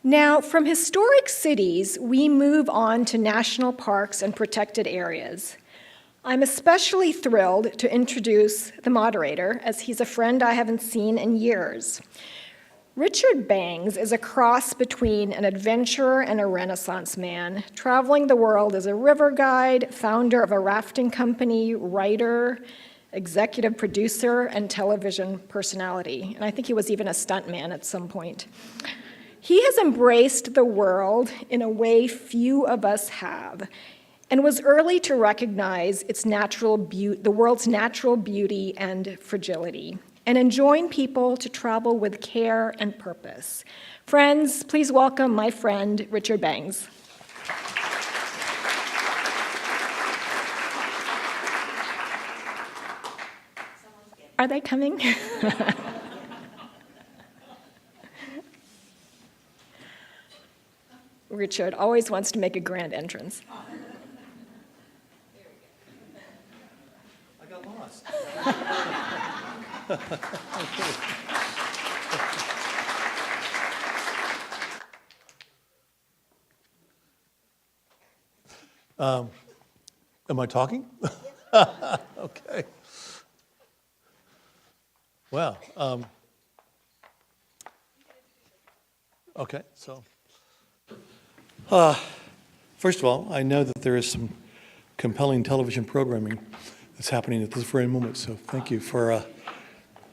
Now, from historic cities, we move on to national parks and protected areas. I'm especially thrilled to introduce the moderator, as he's a friend I haven't seen in years. Richard Bangs is a cross between an adventurer and a Renaissance man, traveling the world as a river guide, founder of a rafting company, writer, executive producer, and television personality. And I think he was even a stuntman at some point. He has embraced the world in a way few of us have, and was early to recognize the world's natural beauty and fragility, and enjoin people to travel with care and purpose. Friends, please welcome my friend, Richard Bangs. Are they coming? Richard always wants to make a grand entrance. I got lost. Am I talking? Okay. Well, okay, so. First of all, I know that there is some compelling television programming that's happening at this very moment, so thank you for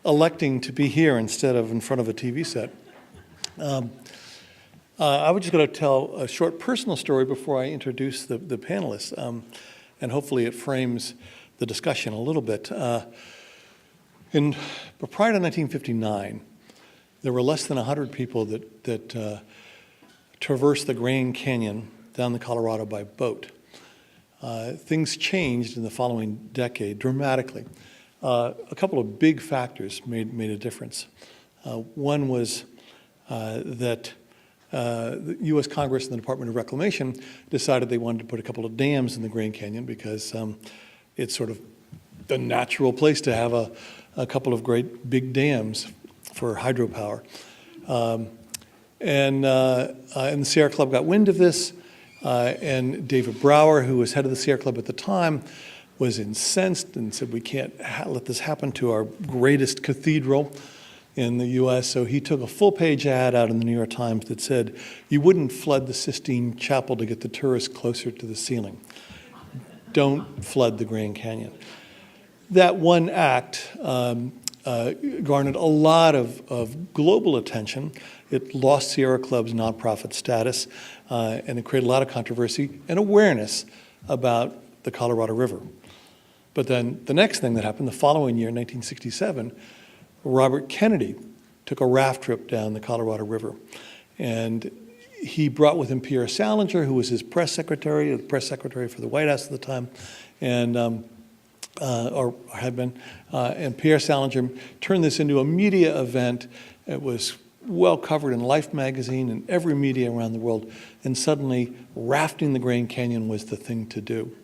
electing to be here instead of in front of a TV set. I was just going to tell a short personal story before I introduce the panelists, and hopefully it frames the discussion a little bit. Prior to 1959, there were less than 100 people that traversed the Grand Canyon down the Colorado by boat. Things changed in the following decade dramatically. A couple of big factors made a difference. One was that the U.S. Congress and the Department of Reclamation decided they wanted to put a couple of dams in the Grand Canyon because it's sort of the natural place to have a couple of great big dams for hydropower. And the Sierra Club got wind of this, and David Brower, who was head of the Sierra Club at the time, was incensed and said, we can't let this happen to our greatest cathedral in the U.S. So he took a full-page ad out in the New York Times that said, you wouldn't flood the Sistine Chapel to get the tourists closer to the ceiling. Don't flood the Grand Canyon. That one act garnered a lot of global attention. It lost Sierra Club's nonprofit status, and it created a lot of controversy and awareness about the Colorado River. But then the next thing that happened, the following year, 1967, Robert Kennedy took a raft trip down the Colorado River. And he brought with him Pierre Salinger, who was his press secretary, the press secretary for the White House at the time, and or had been. And Pierre Salinger turned this into a media event. It was well covered in Life magazine and every media around the world. And suddenly, rafting the Grand Canyon was the thing to do.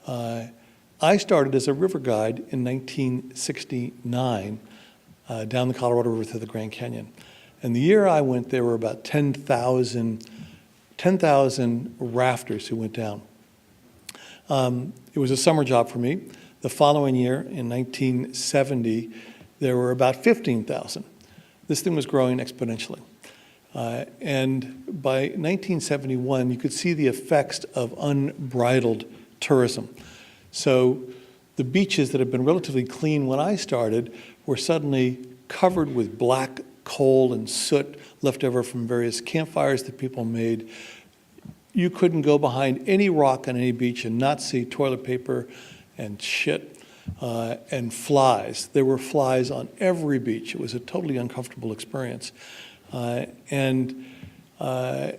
I started as a river guide in 1969 down the Colorado River through the Grand Canyon. And the year I went, there were about 10,000 rafters who went down. It was a summer job for me. The following year, in 1970, there were about 15,000. This thing was growing exponentially. And by 1971, you could see the effects of unbridled tourism. So the beaches that had been relatively clean when I started were suddenly covered with black coal and soot left over from various campfires that people made. You couldn't go behind any rock on any beach and not see toilet paper and shit and flies. There were flies on every beach. It was a totally uncomfortable experience. And the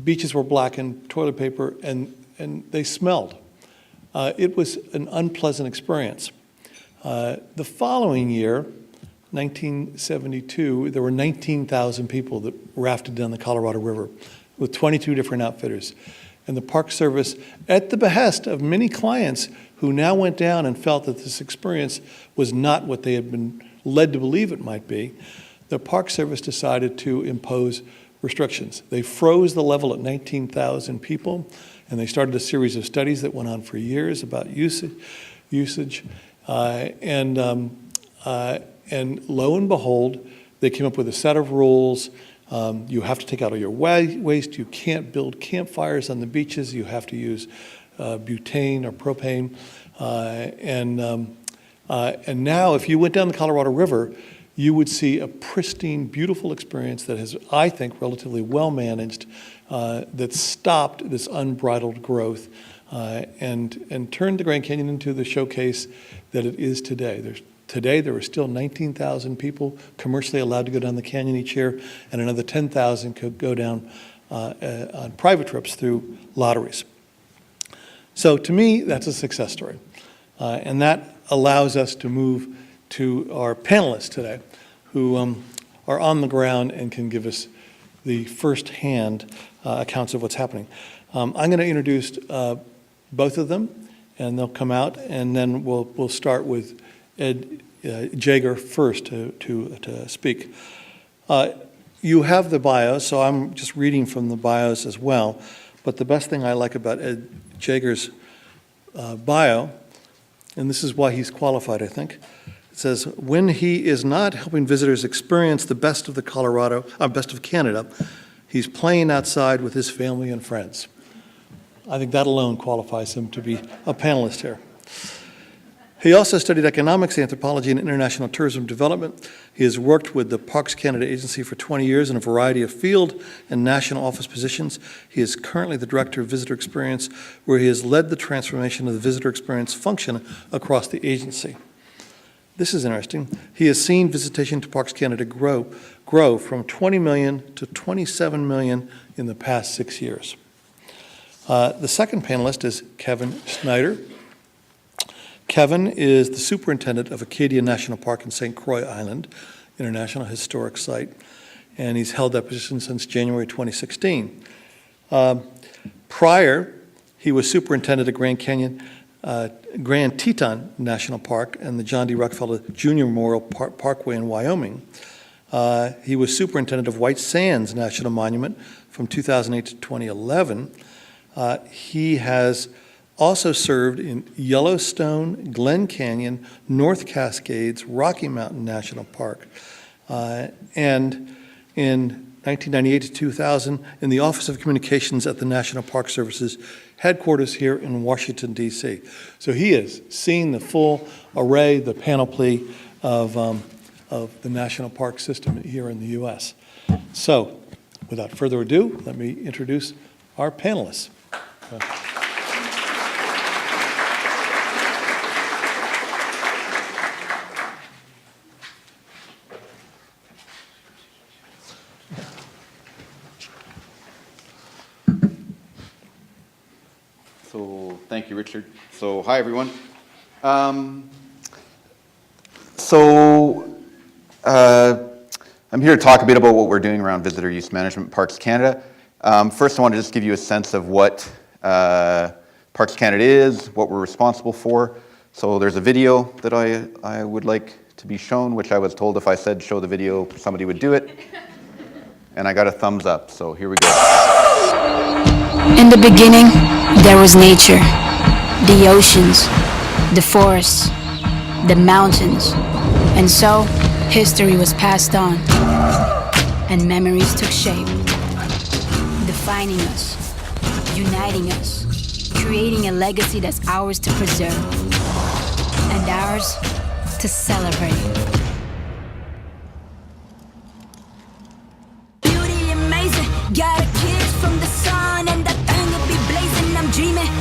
beaches were blackened, toilet paper, and they smelled. It was an unpleasant experience. The following year, 1972, there were 19,000 people that rafted down the Colorado River with 22 different outfitters. And the Park Service, at the behest of many clients who now went down and felt that this experience was not what they had been led to believe it might be, the Park Service decided to impose restrictions. They froze the level at 19,000 people, and they started a series of studies that went on for years about usage. And lo and behold, they came up with a set of rules. You have to take out all your waste. You can't build campfires on the beaches. You have to use butane or propane. And now, if you went down the Colorado River, you would see a pristine, beautiful experience that has, I think, relatively well managed, that stopped this unbridled growth and turned the Grand Canyon into the showcase that it is today. Today, there are still 19,000 people commercially allowed to go down the canyon each year, and another 10,000 could go down on private trips through lotteries. So to me, that's a success story. And that allows us to move to our panelists today, who are on the ground and can give us the first-hand accounts of what's happening. I'm going to introduce both of them, and they'll come out, and then we'll start with Ed Jager first to speak. You have the bios, so I'm just reading from the bios as well. But the best thing I like about Ed Jager's bio, and this is why he's qualified, I think. It says, when he is not helping visitors experience the best of best of Canada, he's playing outside with his family and friends. I think that alone qualifies him to be a panelist here. He also studied economics, anthropology, and international tourism development. He has worked with the Parks Canada Agency for 20 years in a variety of field and national office positions. He is currently the Director of Visitor Experience, where he has led the transformation of the visitor experience function across the agency. This is interesting. He has seen visitation to Parks Canada grow from 20 million to 27 million in the past 6 years. The second panelist is Kevin Schneider. Kevin is the superintendent of Acadia National Park in St. Croix Island, International Historic Site, and he's held that position since January 2016. Prior, he was superintendent of Grand Teton National Park and the John D. Rockefeller Jr. Memorial Parkway in Wyoming. He was superintendent of White Sands National Monument from 2008 to 2011. He has also served in Yellowstone, Glen Canyon, North Cascades, Rocky Mountain National Park, and in 1998 to 2000 in the Office of Communications at the National Park Service's headquarters here in Washington, D.C. So he has seen the full array, the panoply of the national park system here in the U.S. So without further ado, let me introduce our panelists. So thank you, Richard. So hi, everyone. I'm here to talk a bit about what we're doing around visitor use management Parks Canada. First, I want to just give you a sense of what Parks Canada is, what we're responsible for. So there's a video that I would like to be shown, which I was told if I said show the video, somebody would do it. And I got a thumbs up, so here we go. In the beginning, there was nature, the oceans, the forests, the mountains, and so history was passed on, and memories took shape, defining us, uniting us, creating a legacy that's ours to preserve, and ours to celebrate. Beauty amazing, got a kiss from the sun, and that thing will be blazing. I'm dreaming,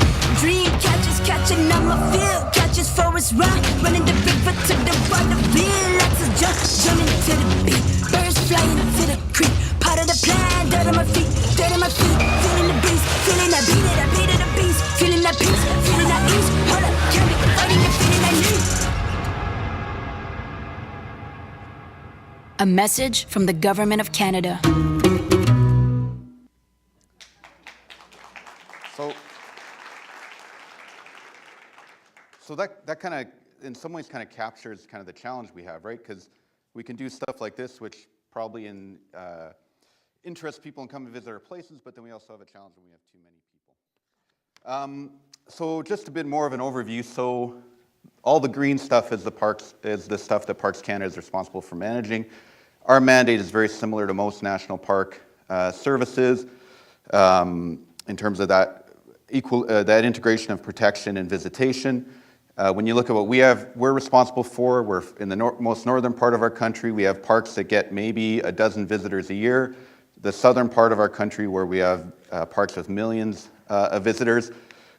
dream catches, catching on my field, catches forest run, running the river to the water, relax us jumping to the beat, birds flying to the creek, part of the plan, dirt on my feet, feeling the breeze, feeling that beat it, I beat it, the beast, feeling that peace, feeling that ease, hold up, can't be fighting the feeling I need. A message from the Government of Canada. So that kind of, in some ways, kind of captures kind of the challenge we have, right? Because we can do stuff like this, which probably in interest people in coming to visit our places, but then we also have a challenge when we have too many people. So just a bit more of an overview. So all the green stuff is the stuff that Parks Canada is responsible for managing. Our mandate is very similar to most national park services in terms of that integration of protection and visitation. When you look at what we're responsible for, we're in the most northern part of our country. We have parks that get maybe a dozen visitors a year. The southern part of our country, where we have parks with millions of visitors,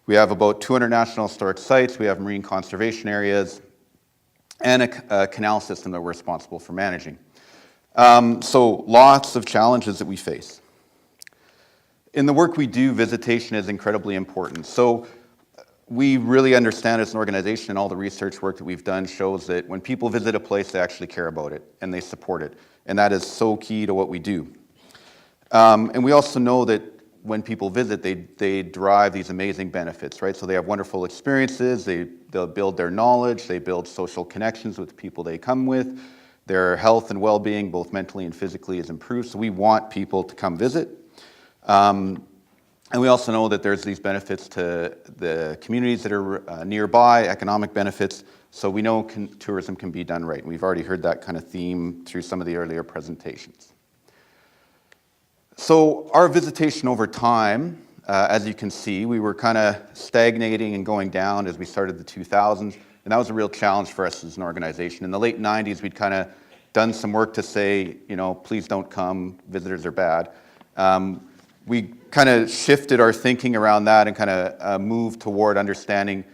we have about 200 national historic sites. We have marine conservation areas and a canal system that we're responsible for managing. So lots of challenges that we face. In the work we do, visitation is incredibly important. So we really understand as an organization, and all the research work that we've done shows that when people visit a place, they actually care about it and they support it. And that is so key to what we do. And we also know that when people visit, they derive these amazing benefits, right? So they have wonderful experiences, they'll build their knowledge, they build social connections with the people they come with, their health and well-being, both mentally and physically, is improved. So we want people to come visit. And we also know that there's these benefits to the communities that are nearby, economic benefits, so we know tourism can be done right. And we've already heard that kind of theme through some of the earlier presentations. So our visitation over time, as you can see, we were kind of stagnating and going down as we started the 2000s, and that was a real challenge for us as an organization. In the late 90s, we'd kind of done some work to say, please don't come, visitors are bad. We kind of shifted our thinking around that and kind of moved toward understanding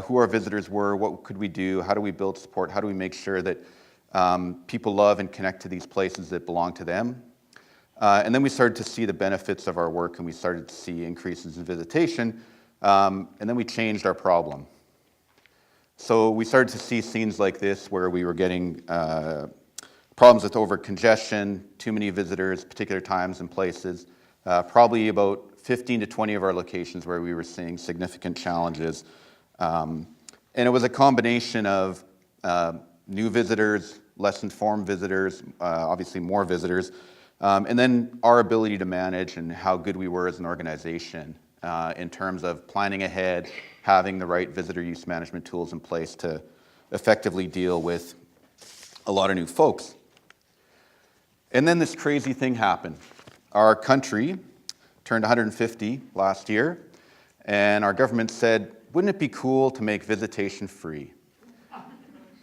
who our visitors were, what could we do, how do we build support, how do we make sure that people love and connect to these places that belong to them. And then we started to see the benefits of our work, and we started to see increases in visitation, and then we changed our problem. So we started to see scenes like this where we were getting problems with over-congestion, too many visitors, particular times and places, probably about 15 to 20 of our locations where we were seeing significant challenges. And it was a combination of new visitors, less informed visitors, obviously more visitors, and then our ability to manage and how good we were as an organization in terms of planning ahead, having the right visitor use management tools in place to effectively deal with a lot of new folks. And then this crazy thing happened. Our country turned 150 last year, and our government said, wouldn't it be cool to make visitation free?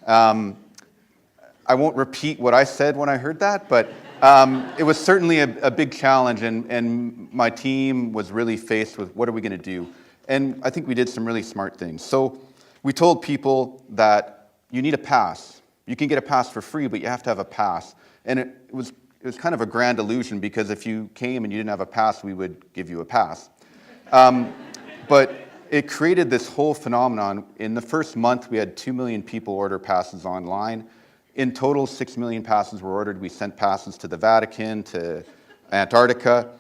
I won't repeat what I said when I heard that, but it was certainly a big challenge, and my team was really faced with what are we going to do? And I think we did some really smart things. So we told people that you need a pass. You can get a pass for free, but you have to have a pass. And it was kind of a grand illusion, because if you came and you didn't have a pass, we would give you a pass. But it created this whole phenomenon. In the first month, we had 2 million people order passes online. In total, 6 million passes were ordered. We sent passes to the Vatican, to Antarctica.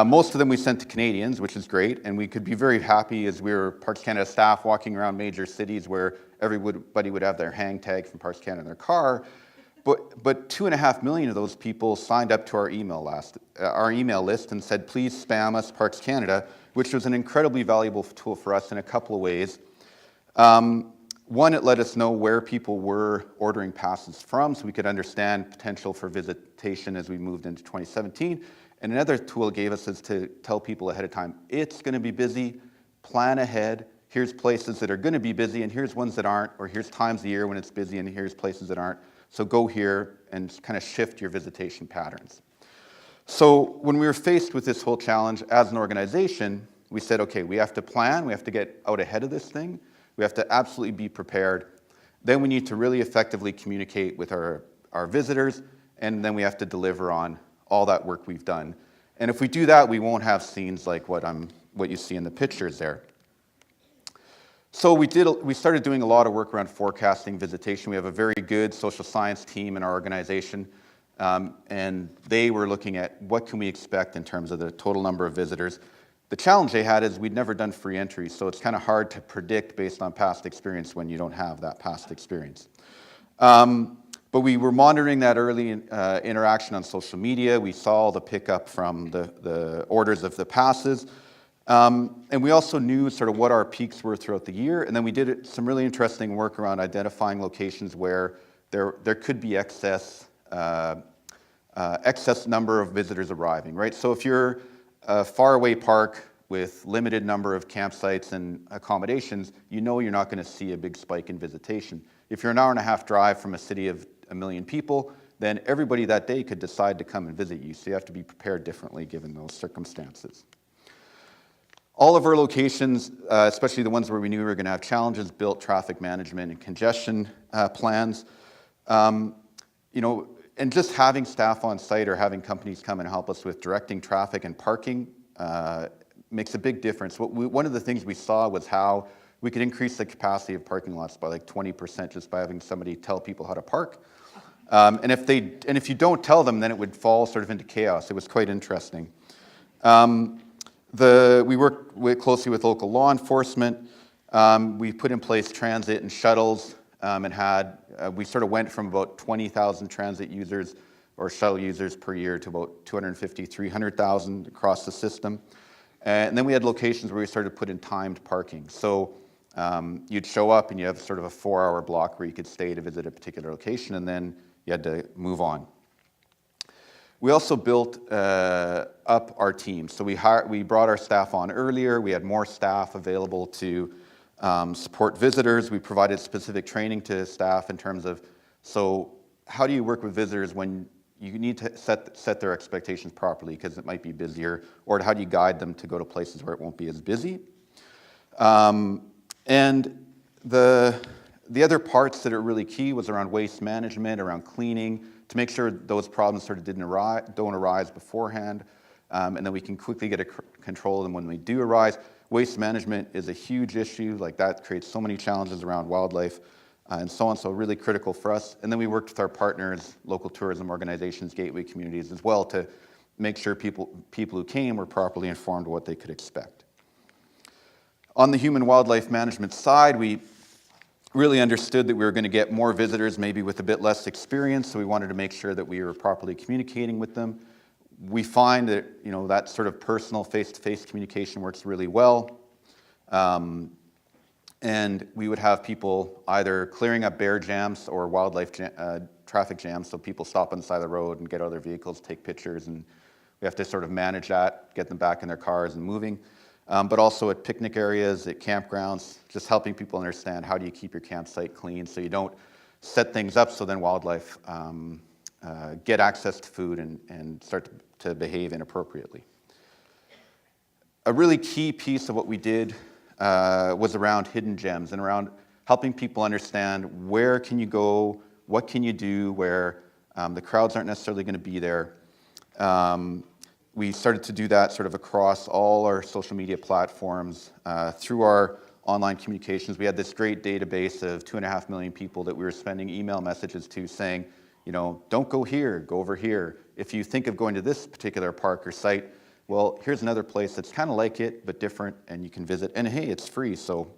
Most of them we sent to Canadians, which is great, and we could be very happy as we were Parks Canada staff walking around major cities where everybody would have their hang tag from Parks Canada in their car. But 2.5 million of those people signed up to our email list and said, please spam us, Parks Canada, which was an incredibly valuable tool for us in a couple of ways. One, it let us know where people were ordering passes from, so we could understand potential for visitation as we moved into 2017. And another tool it gave us is to tell people ahead of time, it's going to be busy, plan ahead, here's places that are going to be busy, and here's ones that aren't, or here's times of the year when it's busy, and here's places that aren't. So go here and kind of shift your visitation patterns. So when we were faced with this whole challenge as an organization, we said, okay, we have to plan, we have to get out ahead of this thing, we have to absolutely be prepared. Then we need to really effectively communicate with our visitors, and then we have to deliver on all that work we've done. And if we do that, we won't have scenes like what you see in the pictures there. So we started doing a lot of work around forecasting visitation. We have a very good social science team in our organization, and they were looking at what can we expect in terms of the total number of visitors. The challenge they had is we'd never done free entry, so it's kind of hard to predict based on past experience when you don't have that past experience. But we were monitoring that early interaction on social media. We saw the pickup from the orders of the passes. And we also knew sort of what our peaks were throughout the year. And then we did some really interesting work around identifying locations where there could be excess number of visitors arriving, right? So if you're a faraway park with limited number of campsites and accommodations, you know you're not going to see a big spike in visitation. If you're an hour and a half drive from a city of 1 million people, then everybody that day could decide to come and visit you. So you have to be prepared differently given those circumstances. All of our locations, especially the ones where we knew we were going to have challenges, built traffic management and congestion plans. And just having staff on site or having companies come and help us with directing traffic and parking makes a big difference. One of the things we saw was how we could increase the capacity of parking lots by like 20% just by having somebody tell people how to park. And if you don't tell them, then it would fall sort of into chaos. It was quite interesting. We worked closely with local law enforcement. We put in place transit and shuttles and we sort of went from about 20,000 transit users or shuttle users per year to about 250, 300,000 across the system. And then we had locations where we started to put in timed parking. So you'd show up and you have sort of a 4-hour block where you could stay to visit a particular location, and then you had to move on. We also built up our team. So we brought our staff on earlier. We had more staff available to support visitors. We provided specific training to staff in terms of, so how do you work with visitors when you need to set their expectations properly because it might be busier, or how do you guide them to go to places where it won't be as busy? And the other parts that are really key was around waste management, around cleaning, to make sure those problems sort of don't arise beforehand, and then we can quickly get control of them when they do arise. Waste management is a huge issue, like that creates so many challenges around wildlife and so on, so really critical for us. And then we worked with our partners, local tourism organizations, gateway communities as well, to make sure people who came were properly informed of what they could expect. On the human wildlife management side, we really understood that we were going to get more visitors, maybe with a bit less experience, so we wanted to make sure that we were properly communicating with them. We find that that sort of personal face-to-face communication works really well. And we would have people either clearing up bear jams or wildlife traffic jams, so people stop on the side of the road and get out of their vehicles, take pictures, and we have to sort of manage that, get them back in their cars and moving. But also at picnic areas, at campgrounds, just helping people understand how do you keep your campsite clean so you don't set things up so then wildlife get access to food and start to behave inappropriately. A really key piece of what we did was around hidden gems and around helping people understand where can you go, what can you do where the crowds aren't necessarily going to be there. We started to do that sort of across all our social media platforms through our online communications. We had this great database of 2.5 million people that we were sending email messages to saying, don't go here, go over here. If you think of going to this particular park or site, well, here's another place that's kind of like it, but different, and you can visit. And hey, it's free, so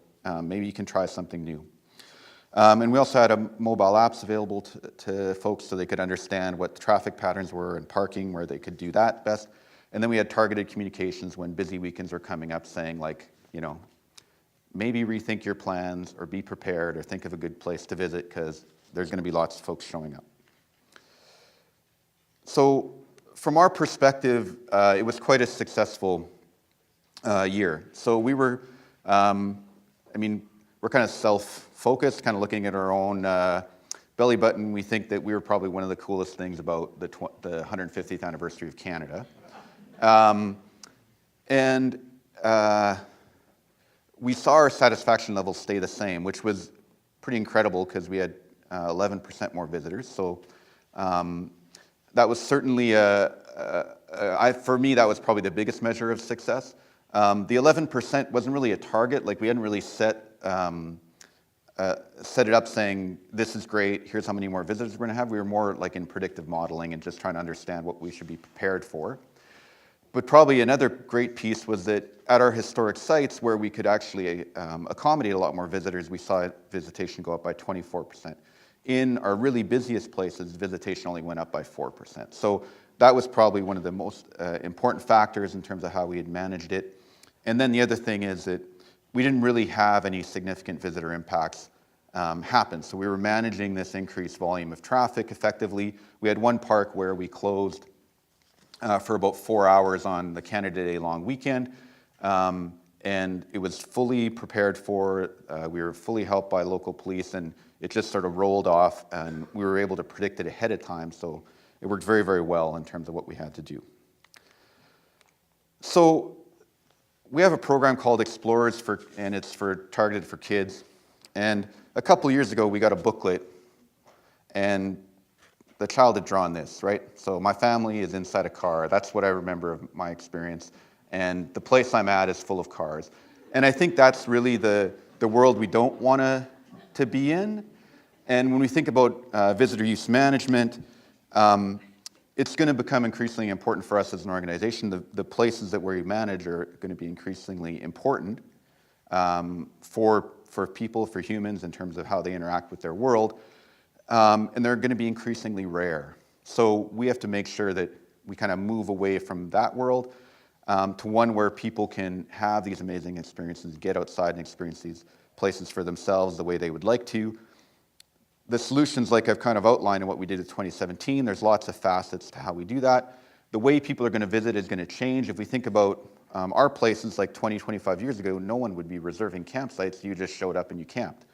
maybe you can try something new. And we also had mobile apps available to folks so they could understand what the traffic patterns were and parking, where they could do that best. And then we had targeted communications when busy weekends were coming up saying maybe rethink your plans or be prepared or think of a good place to visit because there's going to be lots of folks showing up. So from our perspective, it was quite a successful year. So we were, we're kind of self-focused, kind of looking at our own belly button. We think that we were probably one of the coolest things about the 150th anniversary of Canada. We saw our satisfaction levels stay the same, which was pretty incredible because we had 11% more visitors. So that was certainly, for me, that was probably the biggest measure of success. The 11% wasn't really a target. Like we hadn't really set it up saying, this is great, here's how many more visitors we're going to have. We were more like in predictive modeling and just trying to understand what we should be prepared for. But probably another great piece was that at our historic sites where we could actually accommodate a lot more visitors, we saw visitation go up by 24%. in our really busiest places, visitation only went up by 4%. So that was probably one of the most important factors in terms of how we had managed it. And then the other thing is that we didn't really have any significant visitor impacts happen. So we were managing this increased volume of traffic effectively. We had one park where we closed for about 4 hours on the Canada Day long weekend. And it was fully prepared for. We were fully helped by local police, and it just sort of rolled off, and we were able to predict it ahead of time. So it worked very, very well in terms of what we had to do. So we have a program called Explorers, and it's targeted for kids. And a couple years ago, we got a booklet, and the child had drawn this, right? So my family is inside a car. That's what I remember of my experience. And the place I'm at is full of cars. And I think that's really the world we don't want to be in. And when we think about visitor use management, it's going to become increasingly important for us as an organization. The places that we manage are going to be increasingly important for people, for humans, in terms of how they interact with their world. And they're going to be increasingly rare. So we have to make sure that we kind of move away from that world to one where people can have these amazing experiences, get outside and experience these places for themselves the way they would like to. The solutions, like I've kind of outlined in what we did in 2017, there's lots of facets to how we do that. The way people are going to visit is going to change. If we think about our places like 20, 25 years ago, no one would be reserving campsites. You just showed up and you camped.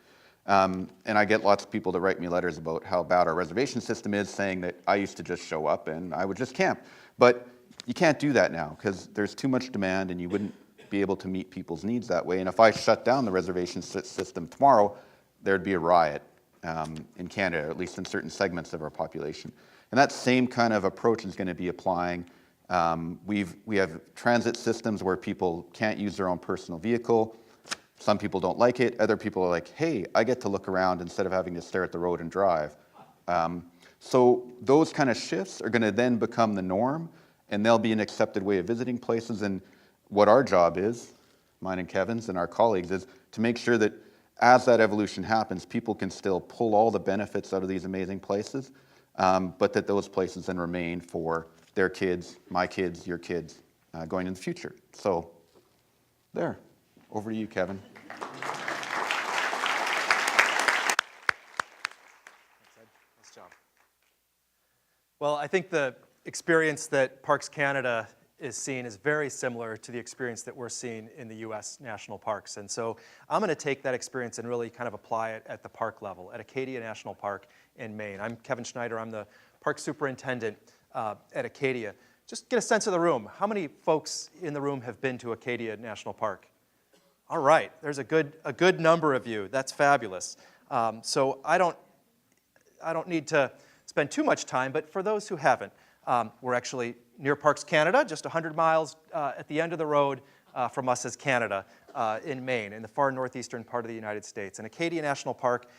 And I get lots of people that write me letters about how bad our reservation system is, saying that I used to just show up and I would just camp. But you can't do that now because there's too much demand and you wouldn't be able to meet people's needs that way. And if I shut down the reservation system tomorrow, there'd be a riot in Canada, at least in certain segments of our population. And that same kind of approach is going to be applying. We have transit systems where people can't use their own personal vehicle. Some people don't like it. Other people are like, hey, I get to look around instead of having to stare at the road and drive. So those kind of shifts are going to then become the norm, and they'll be an accepted way of visiting places. And what our job is, mine and Kevin's and our colleagues, is to make sure that as that evolution happens, people can still pull all the benefits out of these amazing places, but that those places then remain for their kids, my kids, your kids, going in the future. So there. Over to you, Kevin. Nice job. Well, I think the experience that Parks Canada is seeing is very similar to the experience that we're seeing in the U.S. national parks. And so I'm going to take that experience and really kind of apply it at the park level, at Acadia National Park in Maine. I'm Kevin Schneider. I'm the park superintendent at Acadia. Just get a sense of the room. How many folks in the room have been to Acadia National Park? All right, there's a good number of you. That's fabulous. So I don't need to spend too much time, but for those who haven't, we're actually near Parks Canada, just 100 miles at the end of the road from us is Canada in Maine, in the far northeastern part of the United States. And Acadia National Park,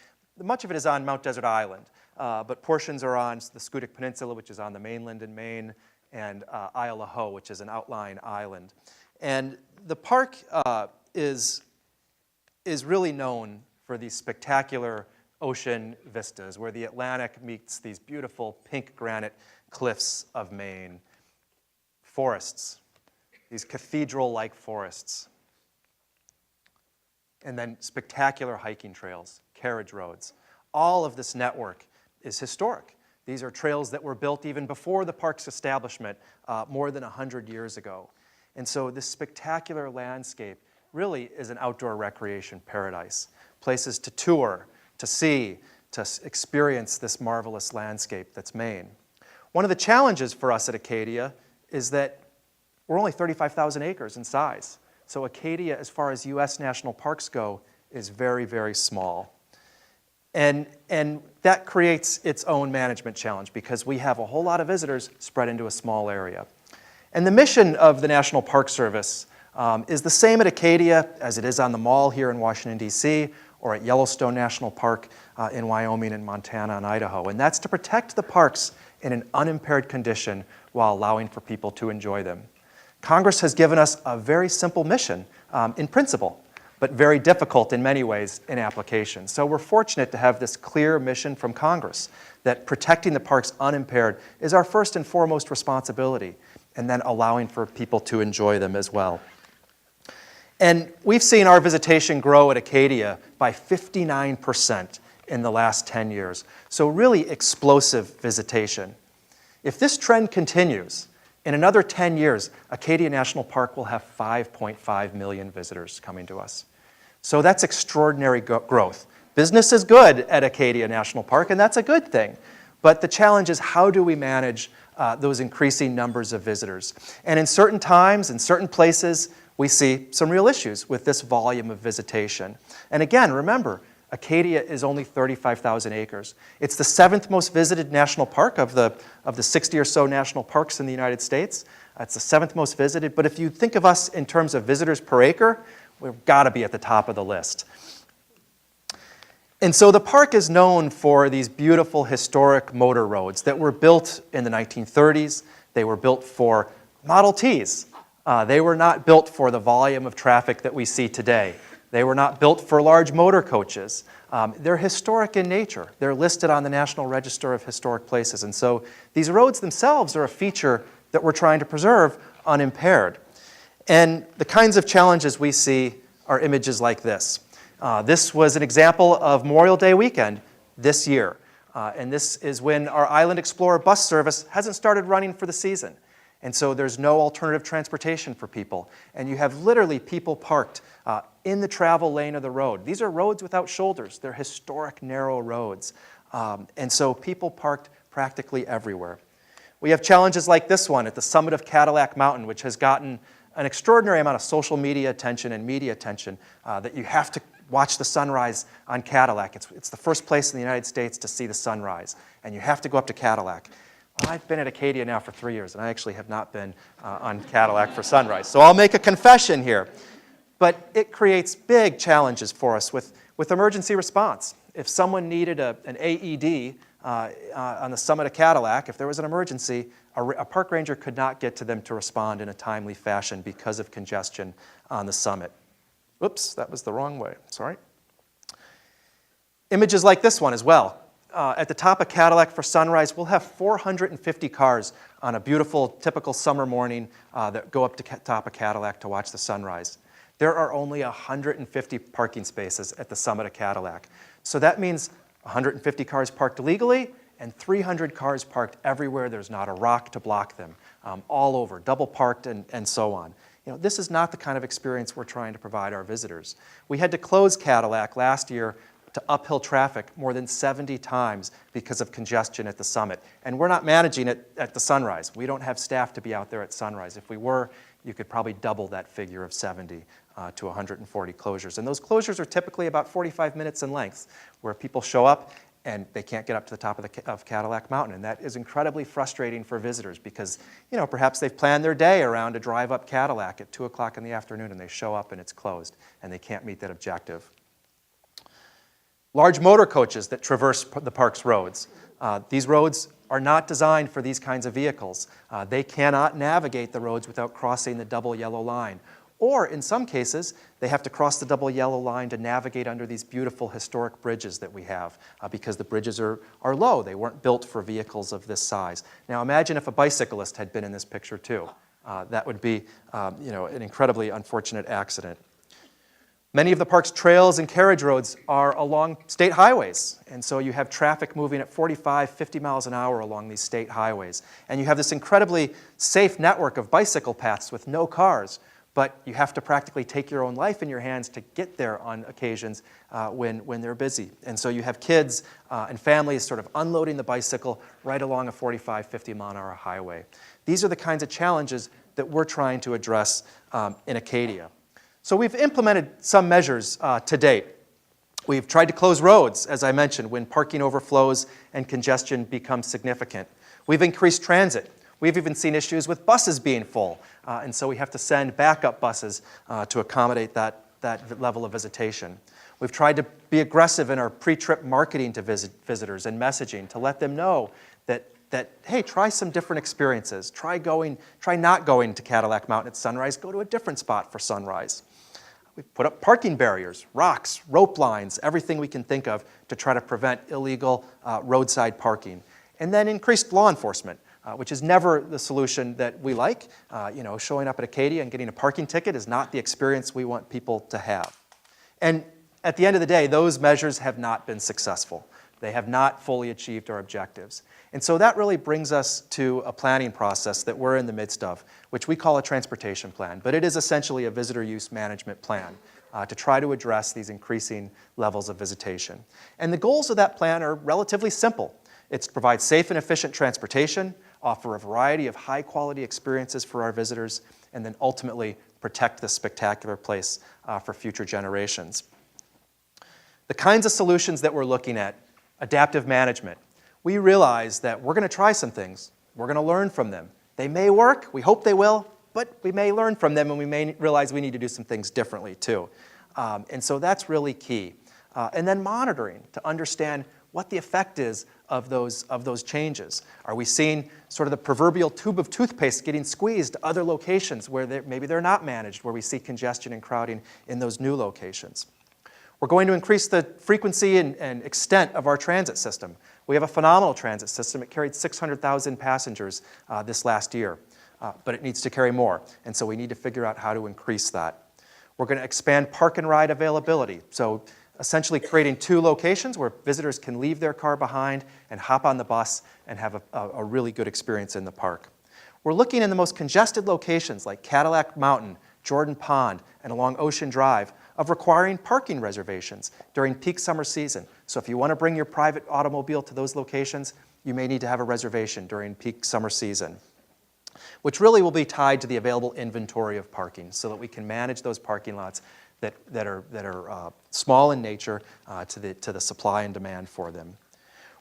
much of it is on Mount Desert Island, but portions are on the Scoodic Peninsula, which is on the mainland in Maine, and Isle of Ho, which is an outlying island. And the park is really known for these spectacular ocean vistas where the Atlantic meets these beautiful pink granite cliffs of Maine, forests, these cathedral-like forests, and then spectacular hiking trails, carriage roads. All of this network is historic. These are trails that were built even before the park's establishment more than 100 years ago. And so this spectacular landscape really is an outdoor recreation paradise. Places to tour, to see, to experience this marvelous landscape that's Maine. One of the challenges for us at Acadia is that we're only 35,000 acres in size. So Acadia, as far as U.S. national parks go, is very, very small. And that creates its own management challenge because we have a whole lot of visitors spread into a small area. And the mission of the National Park Service is the same at Acadia as it is on the Mall here in Washington, D.C., or at Yellowstone National Park in Wyoming and Montana and Idaho. And that's to protect the parks in an unimpaired condition while allowing for people to enjoy them. Congress has given us a very simple mission in principle, but very difficult in many ways in application. So we're fortunate to have this clear mission from Congress that protecting the parks unimpaired is our first and foremost responsibility, and then allowing for people to enjoy them as well. And we've seen our visitation grow at Acadia by 59% in the last 10 years. So really explosive visitation. If this trend continues, in another 10 years, Acadia National Park will have 5.5 million visitors coming to us. So that's extraordinary growth. Business is good at Acadia National Park, and that's a good thing. But the challenge is, how do we manage those increasing numbers of visitors? And in certain times, in certain places, we see some real issues with this volume of visitation. And again, remember, Acadia is only 35,000 acres. It's the 7th most visited national park of the 60 or so national parks in the United States. It's the 7th most visited. But if you think of us in terms of visitors per acre, we've got to be at the top of the list. And so the park is known for these beautiful historic motor roads that were built in the 1930s. They were built for Model Ts. They were not built for the volume of traffic that we see today. They were not built for large motor coaches. They're historic in nature. They're listed on the National Register of Historic Places. And so these roads themselves are a feature that we're trying to preserve unimpaired. And the kinds of challenges we see are images like this. This was an example of Memorial Day weekend this year. And this is when our Island Explorer bus service hasn't started running for the season. And so there's no alternative transportation for people. And you have literally people parked in the travel lane of the road. These are roads without shoulders. They're historic, narrow roads. And so people parked practically everywhere. We have challenges like this one at the summit of Cadillac Mountain, which has gotten an extraordinary amount of social media attention and media attention, that you have to watch the sunrise on Cadillac. It's the first place in the United States to see the sunrise, and you have to go up to Cadillac. Well, I've been at Acadia now for 3 years, and I actually have not been on Cadillac for sunrise. So I'll make a confession here. But it creates big challenges for us with emergency response. If someone needed an AED on the summit of Cadillac, if there was an emergency, a park ranger could not get to them to respond in a timely fashion because of congestion on the summit. Oops, that was the wrong way, sorry. Images like this one as well. At the top of Cadillac for sunrise, we'll have 450 cars on a beautiful, typical summer morning that go up to top of Cadillac to watch the sunrise. There are only 150 parking spaces at the summit of Cadillac. So that means 150 cars parked legally and 300 cars parked everywhere. There's not a rock to block them, all over, double parked and so on. You know, this is not the kind of experience we're trying to provide our visitors. We had to close Cadillac last year to uphill traffic more than 70 times because of congestion at the summit. And we're not managing it at the sunrise. We don't have staff to be out there at sunrise. If we were, you could probably double that figure of 70 to 140 closures. And those closures are typically about 45 minutes in length, where people show up and they can't get up to the top of Cadillac Mountain. And that is incredibly frustrating for visitors because, you know, perhaps they've planned their day around a drive up Cadillac at 2 o'clock in the afternoon and they show up and it's closed and they can't meet that objective. Large motor coaches that traverse the park's roads. These roads are not designed for these kinds of vehicles. They cannot navigate the roads without crossing the double yellow line. Or in some cases, they have to cross the double yellow line to navigate under these beautiful historic bridges that we have because the bridges are low. They weren't built for vehicles of this size. Now imagine if a bicyclist had been in this picture too. That would be an incredibly unfortunate accident. Many of the park's trails and carriage roads are along state highways, and so you have traffic moving at 45, 50 miles an hour along these state highways. And you have this incredibly safe network of bicycle paths with no cars, but you have to practically take your own life in your hands to get there on occasions when they're busy. And so you have kids and families sort of unloading the bicycle right along a 45, 50 mile an hour highway. These are the kinds of challenges that we're trying to address in Acadia. So we've implemented some measures to date. We've tried to close roads, as I mentioned, when parking overflows and congestion becomes significant. We've increased transit. We've even seen issues with buses being full, and so we have to send backup buses to accommodate that level of visitation. We've tried to be aggressive in our pre-trip marketing to visitors and messaging to let them know that, hey, try some different experiences. Try not going to Cadillac Mountain at sunrise. Go to a different spot for sunrise. We put up parking barriers, rocks, rope lines, everything we can think of to try to prevent illegal roadside parking. And then increased law enforcement, which is never the solution that we like. Showing up at Acadia and getting a parking ticket is not the experience we want people to have. And at the end of the day, those measures have not been successful. They have not fully achieved our objectives. And so that really brings us to a planning process that we're in the midst of, which we call a transportation plan. But it is essentially a visitor use management plan to try to address these increasing levels of visitation. And the goals of that plan are relatively simple. It's to provide safe and efficient transportation, offer a variety of high-quality experiences for our visitors, and then ultimately protect this spectacular place for future generations. The kinds of solutions that we're looking at: adaptive management. We realize that we're going to try some things. We're going to learn from them. They may work, we hope they will, but we may learn from them and we may realize we need to do some things differently too. And so that's really key. And then monitoring to understand what the effect is of those changes. Are we seeing sort of the proverbial tube of toothpaste getting squeezed to other locations where maybe they're not managed, where we see congestion and crowding in those new locations? We're going to increase the frequency and extent of our transit system. We have a phenomenal transit system. It carried 600,000 passengers this last year, but it needs to carry more, and so we need to figure out how to increase that. We're going to expand park and ride availability, so essentially creating 2 locations where visitors can leave their car behind and hop on the bus and have a really good experience in the park. We're looking in the most congested locations like Cadillac Mountain, Jordan Pond, and along Ocean Drive of requiring parking reservations during peak summer season. So if you want to bring your private automobile to those locations, you may need to have a reservation during peak summer season, which really will be tied to the available inventory of parking so that we can manage those parking lots that are small in nature to the supply and demand for them.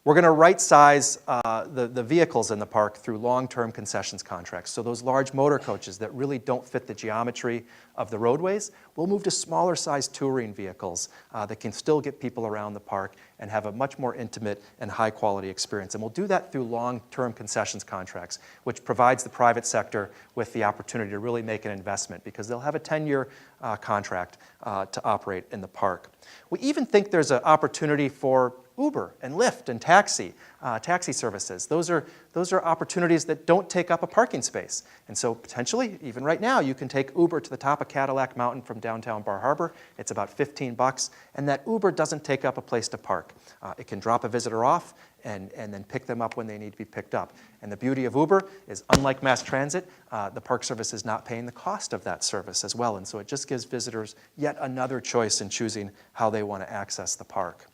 We're going to right-size the vehicles in the park through long-term concessions contracts. So those large motor coaches that really don't fit the geometry of the roadways, we'll move to smaller-sized touring vehicles that can still get people around the park and have a much more intimate and high-quality experience. And we'll do that through long-term concessions contracts, which provides the private sector with the opportunity to really make an investment because they'll have a 10-year contract to operate in the park. We even think there's an opportunity for Uber and Lyft and taxi services. Those are opportunities that don't take up a parking space. And so potentially, even right now, you can take Uber to the top of Cadillac Mountain from downtown Bar Harbor. It's about $15, and that Uber doesn't take up a place to park. It can drop a visitor off and then pick them up when they need to be picked up. And the beauty of Uber is, unlike mass transit, the Park Service is not paying the cost of that service as well. And so it just gives visitors yet another choice in choosing how they want to access the park.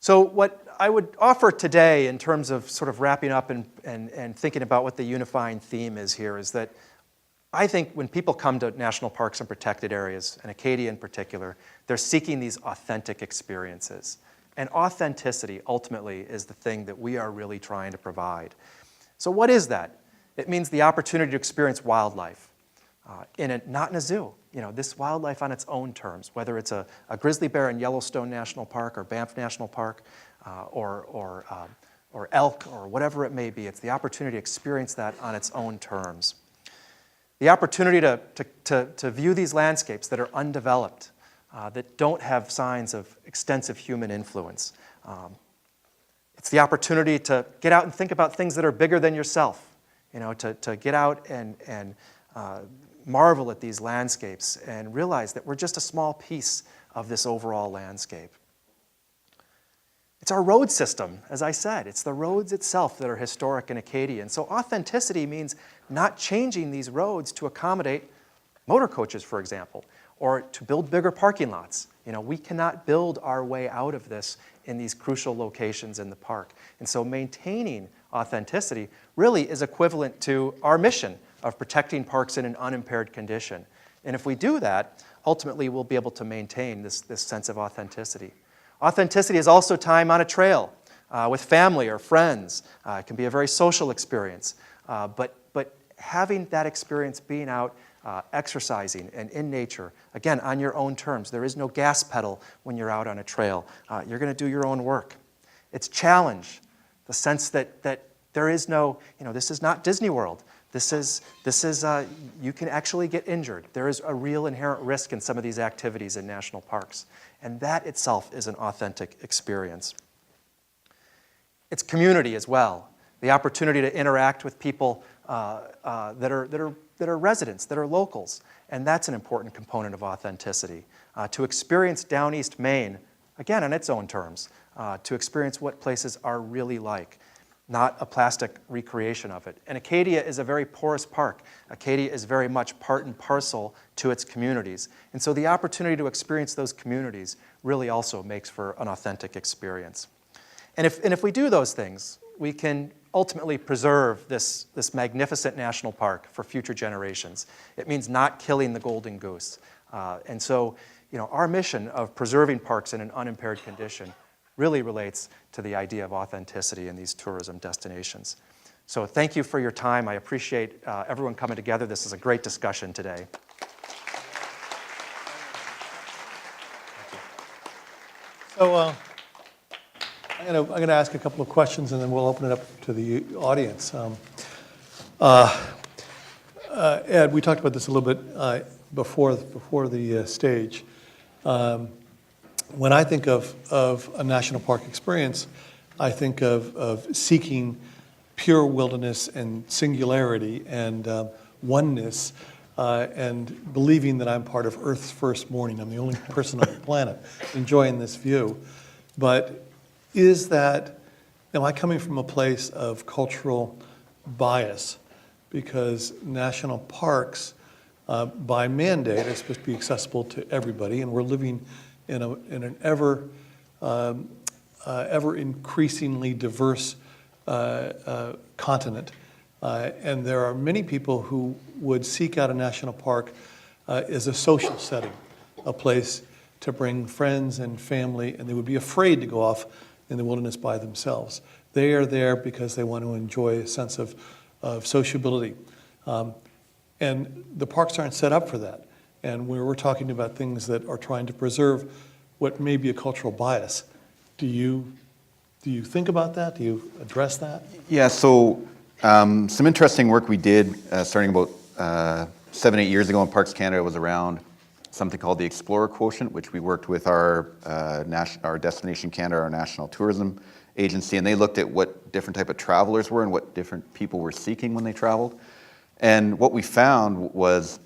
So what I would offer today in terms of sort of wrapping up and thinking about what the unifying theme is here is that I think when people come to national parks and protected areas, and Acadia in particular, they're seeking these authentic experiences. And authenticity, ultimately, is the thing that we are really trying to provide. So what is that? It means the opportunity to experience wildlife, not in a zoo. This wildlife on its own terms, whether it's a grizzly bear in Yellowstone National Park or Banff National Park or elk or whatever it may be. It's the opportunity to experience that on its own terms. The opportunity to view these landscapes that are undeveloped, that don't have signs of extensive human influence. It's the opportunity to get out and think about things that are bigger than yourself, to get out and marvel at these landscapes and realize that we're just a small piece of this overall landscape. It's our road system, as I said. It's the roads itself that are historic in Acadia. And so authenticity means not changing these roads to accommodate motor coaches, for example, or to build bigger parking lots. We cannot build our way out of this in these crucial locations in the park. And so maintaining authenticity really is equivalent to our mission of protecting parks in an unimpaired condition. And if we do that, ultimately we'll be able to maintain this sense of authenticity. Authenticity is also time on a trail with family or friends. It can be a very social experience. But having that experience being out, exercising and in nature, again, on your own terms. There is no gas pedal when you're out on a trail. You're going to do your own work. It's challenge, the sense that there is no, this is not Disney World. You can actually get injured. There is a real inherent risk in some of these activities in national parks, and that itself is an authentic experience. It's community as well. The opportunity to interact with people that are residents, that are locals, and that's an important component of authenticity. To experience down East Maine, again on its own terms, to experience what places are really like, not a plastic recreation of it. And Acadia is a very porous park. Acadia is very much part and parcel to its communities. And so the opportunity to experience those communities really also makes for an authentic experience. And if we do those things, we can ultimately preserve this magnificent national park for future generations. It means not killing the golden goose. And so, our mission of preserving parks in an unimpaired condition really relates to the idea of authenticity in these tourism destinations. So thank you for your time. I appreciate everyone coming together. This is a great discussion today. So I'm going to ask a couple of questions, and then we'll open it up to the audience. Ed, we talked about this a little bit before the stage. When I think of a national park experience, I think of seeking pure wilderness and singularity and oneness, and believing that I'm part of Earth's first morning. I'm the only person on the planet enjoying this view. But am I coming from a place of cultural bias? Because national parks, by mandate, are supposed to be accessible to everybody, and we're living in an ever increasingly diverse continent. And there are many people who would seek out a national park as a social setting, a place to bring friends and family, and they would be afraid to go off in the wilderness by themselves. They are there because they want to enjoy a sense of sociability. And the parks aren't set up for that. And we're talking about things that are trying to preserve what may be a cultural bias. Do you think about that? Do you address that? Yeah, so some interesting work we did starting about 7-8 years ago when Parks Canada was around, something called the Explorer Quotient, which we worked with our Destination Canada, our national tourism agency, and they looked at what different type of travelers were and what different people were seeking when they traveled. And what we found was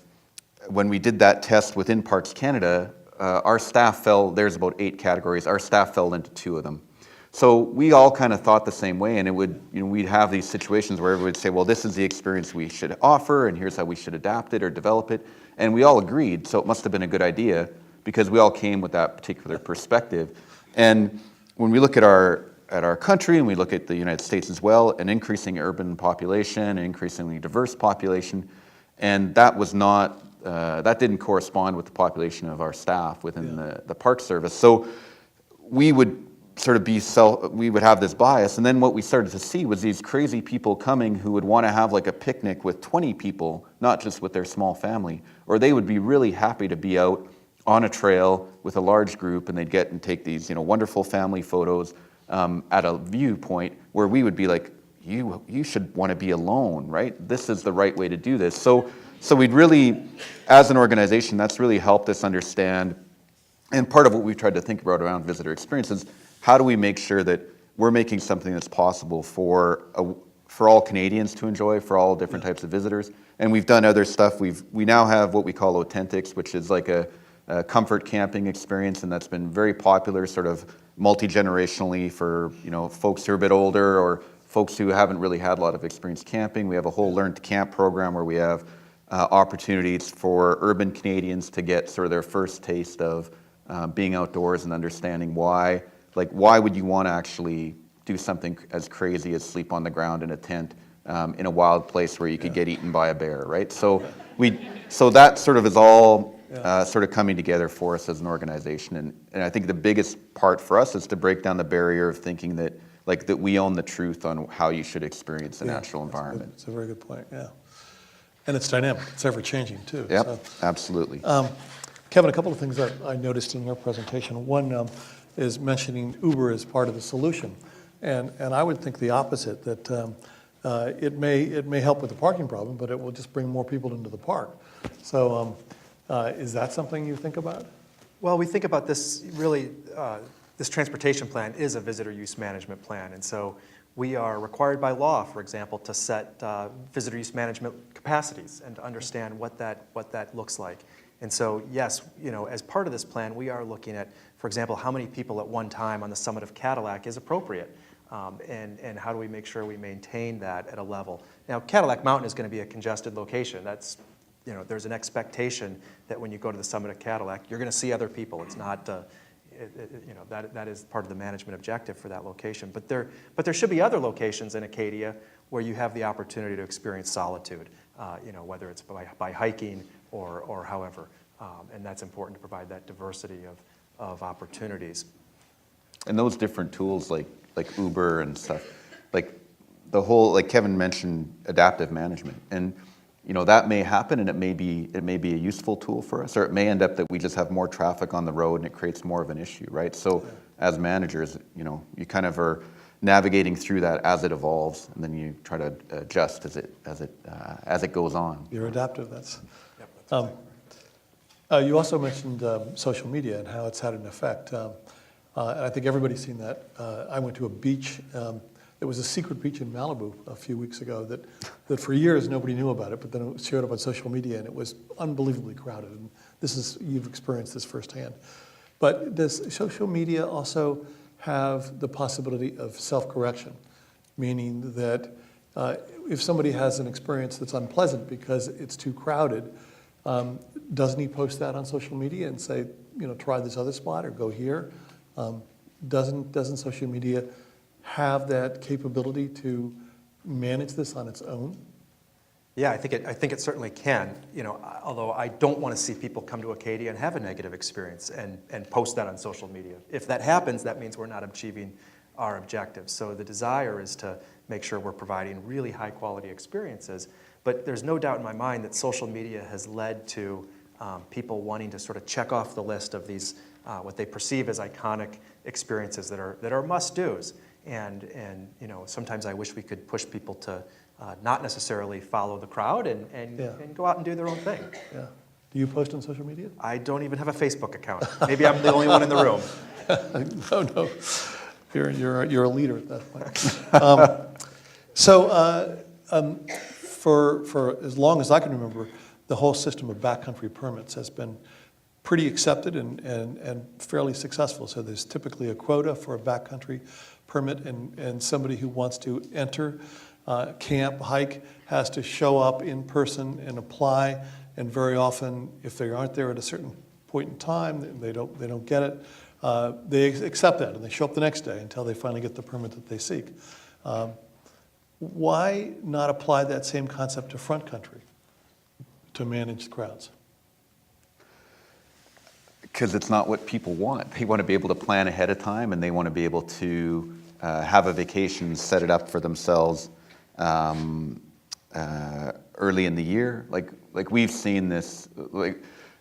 when we did that test within Parks Canada, our staff there's about 8 categories, our staff fell into 2 of them. So we all kind of thought the same way, and we'd have these situations where everybody would say, well, this is the experience we should offer, and here's how we should adapt it or develop it. And we all agreed, so it must have been a good idea because we all came with that particular perspective. And when we look at our country, and we look at the United States as well, an increasing urban population, an increasingly diverse population, and that was not, that didn't correspond with the population of our staff within the Park Service. So we would sort of we would have this bias, and then what we started to see was these crazy people coming who would want to have like a picnic with 20 people, not just with their small family, or they would be really happy to be out on a trail with a large group, and they'd get and take these wonderful family photos at a viewpoint where we would be like, you should want to be alone, right? This is the right way to do this. So we'd really, as an organization, that's really helped us understand, and part of what we've tried to think about around visitor experiences, how do we make sure that we're making something that's possible for all Canadians to enjoy, for all different types of visitors? And we've done other stuff. We now have what we call Authentics, which is like a comfort camping experience, and that's been very popular, sort of multi-generationally for folks who are a bit older or folks who haven't really had a lot of experience camping. We have a whole Learn to Camp program where we have opportunities for urban Canadians to get sort of their first taste of being outdoors and understanding why. Like, why would you want to actually do something as crazy as sleep on the ground in a tent in a wild place where you could get eaten by a bear, right? So that sort of is all sort of coming together for us as an organization, and I think the biggest part for us is to break down the barrier of thinking that we own the truth on how you should experience a natural environment. It's a very good point. Yeah, and it's dynamic. It's ever changing too. Yep, so. Absolutely. Kevin, a couple of things that I noticed in your presentation. One is mentioning Uber as part of the solution. And I would think the opposite, that it may help with the parking problem, but it will just bring more people into the park. So is that something you think about? Well, we think about this really, this transportation plan is a visitor use management plan. And so we are required by law, for example, to set visitor use management capacities and to understand what that looks like. And so, yes, as part of this plan, we are looking at, for example, how many people at one time on the summit of Cadillac is appropriate. And how do we make sure we maintain that at a level? Now, Cadillac Mountain is going to be a congested location. That's, there's an expectation that when you go to the summit of Cadillac, you're going to see other people. It's not, that is part of the management objective for that location. But there should be other locations in Acadia where you have the opportunity to experience solitude, whether it's by hiking or however. And that's important to provide that diversity of opportunities. And those different tools like Uber and stuff, like the whole, like Kevin mentioned, adaptive management. And that may happen, and it may be a useful tool for us, or it may end up that we just have more traffic on the road and it creates more of an issue, right? So as managers, you kind of are navigating through that as it evolves, and then you try to adjust as it goes on. You're adaptive. That's you also mentioned social media and how it's had an effect. And I think everybody's seen that. I went to a beach. It was a secret beach in Malibu a few weeks ago that for years nobody knew about it, but then it showed up on social media and it was unbelievably crowded. And you've experienced this firsthand. But does social media also have the possibility of self-correction? Meaning that if somebody has an experience that's unpleasant because it's too crowded, doesn't he post that on social media and say, try this other spot or go here? Doesn't social media have that capability to manage this on its own? Yeah, I think it certainly can. Although I don't want to see people come to Acadia and have a negative experience and post that on social media. If that happens, that means we're not achieving our objectives. So the desire is to make sure we're providing really high quality experiences. But there's no doubt in my mind that social media has led to people wanting to sort of check off the list of these what they perceive as iconic experiences that are must-dos. And sometimes I wish we could push people to not necessarily follow the crowd and go out and do their own thing. Yeah. Do you post on social media? I don't even have a Facebook account. Maybe I'm the only one in the room. No. You're a leader at that point. For as long as I can remember, the whole system of backcountry permits has been pretty accepted and fairly successful. So there's typically a quota for a backcountry permit, and somebody who wants to enter, camp, hike, has to show up in person and apply. And very often, if they aren't there at a certain point in time, they don't get it. They accept that, and they show up the next day until they finally get the permit that they seek. Why not apply that same concept to front country to manage crowds? Because it's not what people want. They want to be able to plan ahead of time, and they want to be able to have a vacation, set it up for themselves early in the year. Like we've seen this.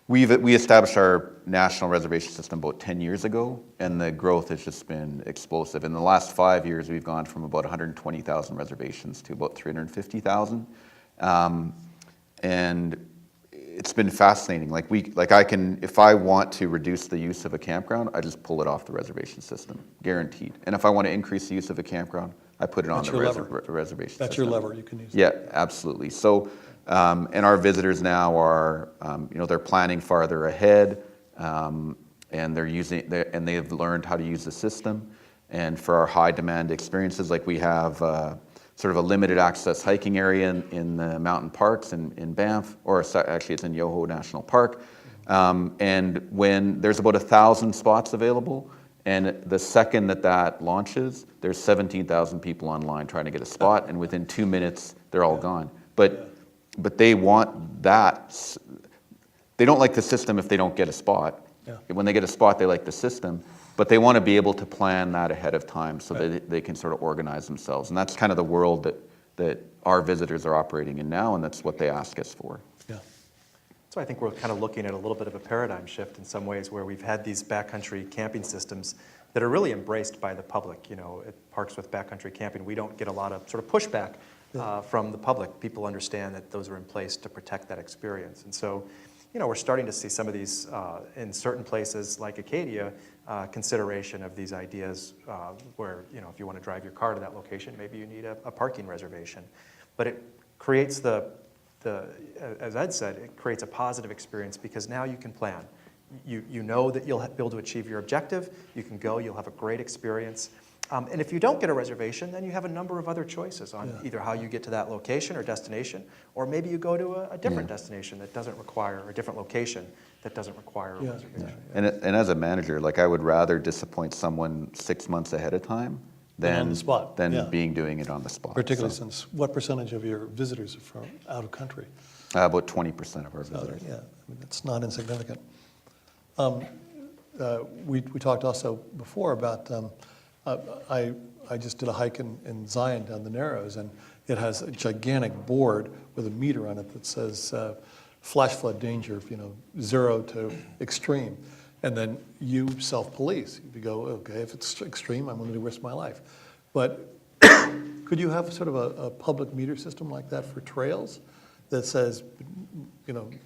We established our national reservation system about 10 years ago, and the growth has just been explosive. In the last 5 years, we've gone from about 120,000 reservations to about 350,000, and it's been fascinating. If I want to reduce the use of a campground, I just pull it off the reservation system, guaranteed. And if I want to increase the use of a campground, I put it on the reservation system. That's your lever. You can use. Yeah, absolutely. So, and our visitors now are, they're planning farther ahead, and they've learned how to use the system. And for our high demand experiences, like we have sort of a limited access hiking area in the mountain parks in Banff, or actually it's in Yoho National Park. And when there's about 1,000 spots available, and the second that launches, there's 17,000 people online trying to get a spot, and within 2 minutes, they're all gone. But they want that. They don't like the system if they don't get a spot. Yeah. When they get a spot, they like the system. But they want to be able to plan that ahead of time so that they can sort of organize themselves. And that's kind of the world that our visitors are operating in now, and that's what they ask us for. Yeah. So I think we're kind of looking at a little bit of a paradigm shift in some ways, where we've had these backcountry camping systems that are really embraced by the public. At parks with backcountry camping, we don't get a lot of sort of pushback from the public. People understand that those are in place to protect that experience. And so, we're starting to see some of these in certain places like Acadia, consideration of these ideas where, if you want to drive your car to that location, maybe you need a parking reservation. But it creates as Ed said, it creates a positive experience because now you can plan. You know that you'll be able to achieve your objective. You can go, you'll have a great experience. And if you don't get a reservation, then you have a number of other choices on either how you get to that location or destination, or maybe you go to a different destination that doesn't require, or a different location that doesn't require a reservation. And as a manager, like I would rather disappoint someone 6 months ahead of time than on the spot, doing it on the spot. Particularly since, what percentage of your visitors are from out of country? About 20% of our visitors. Yeah, I mean, it's not insignificant. We talked also before about, I just did a hike in Zion down the Narrows, and it has a gigantic board with a meter on it that says flash flood danger, 0 to extreme. And then you self-police. You go, okay, if it's extreme, I'm going to risk my life. But could you have sort of a public meter system like that for trails that says,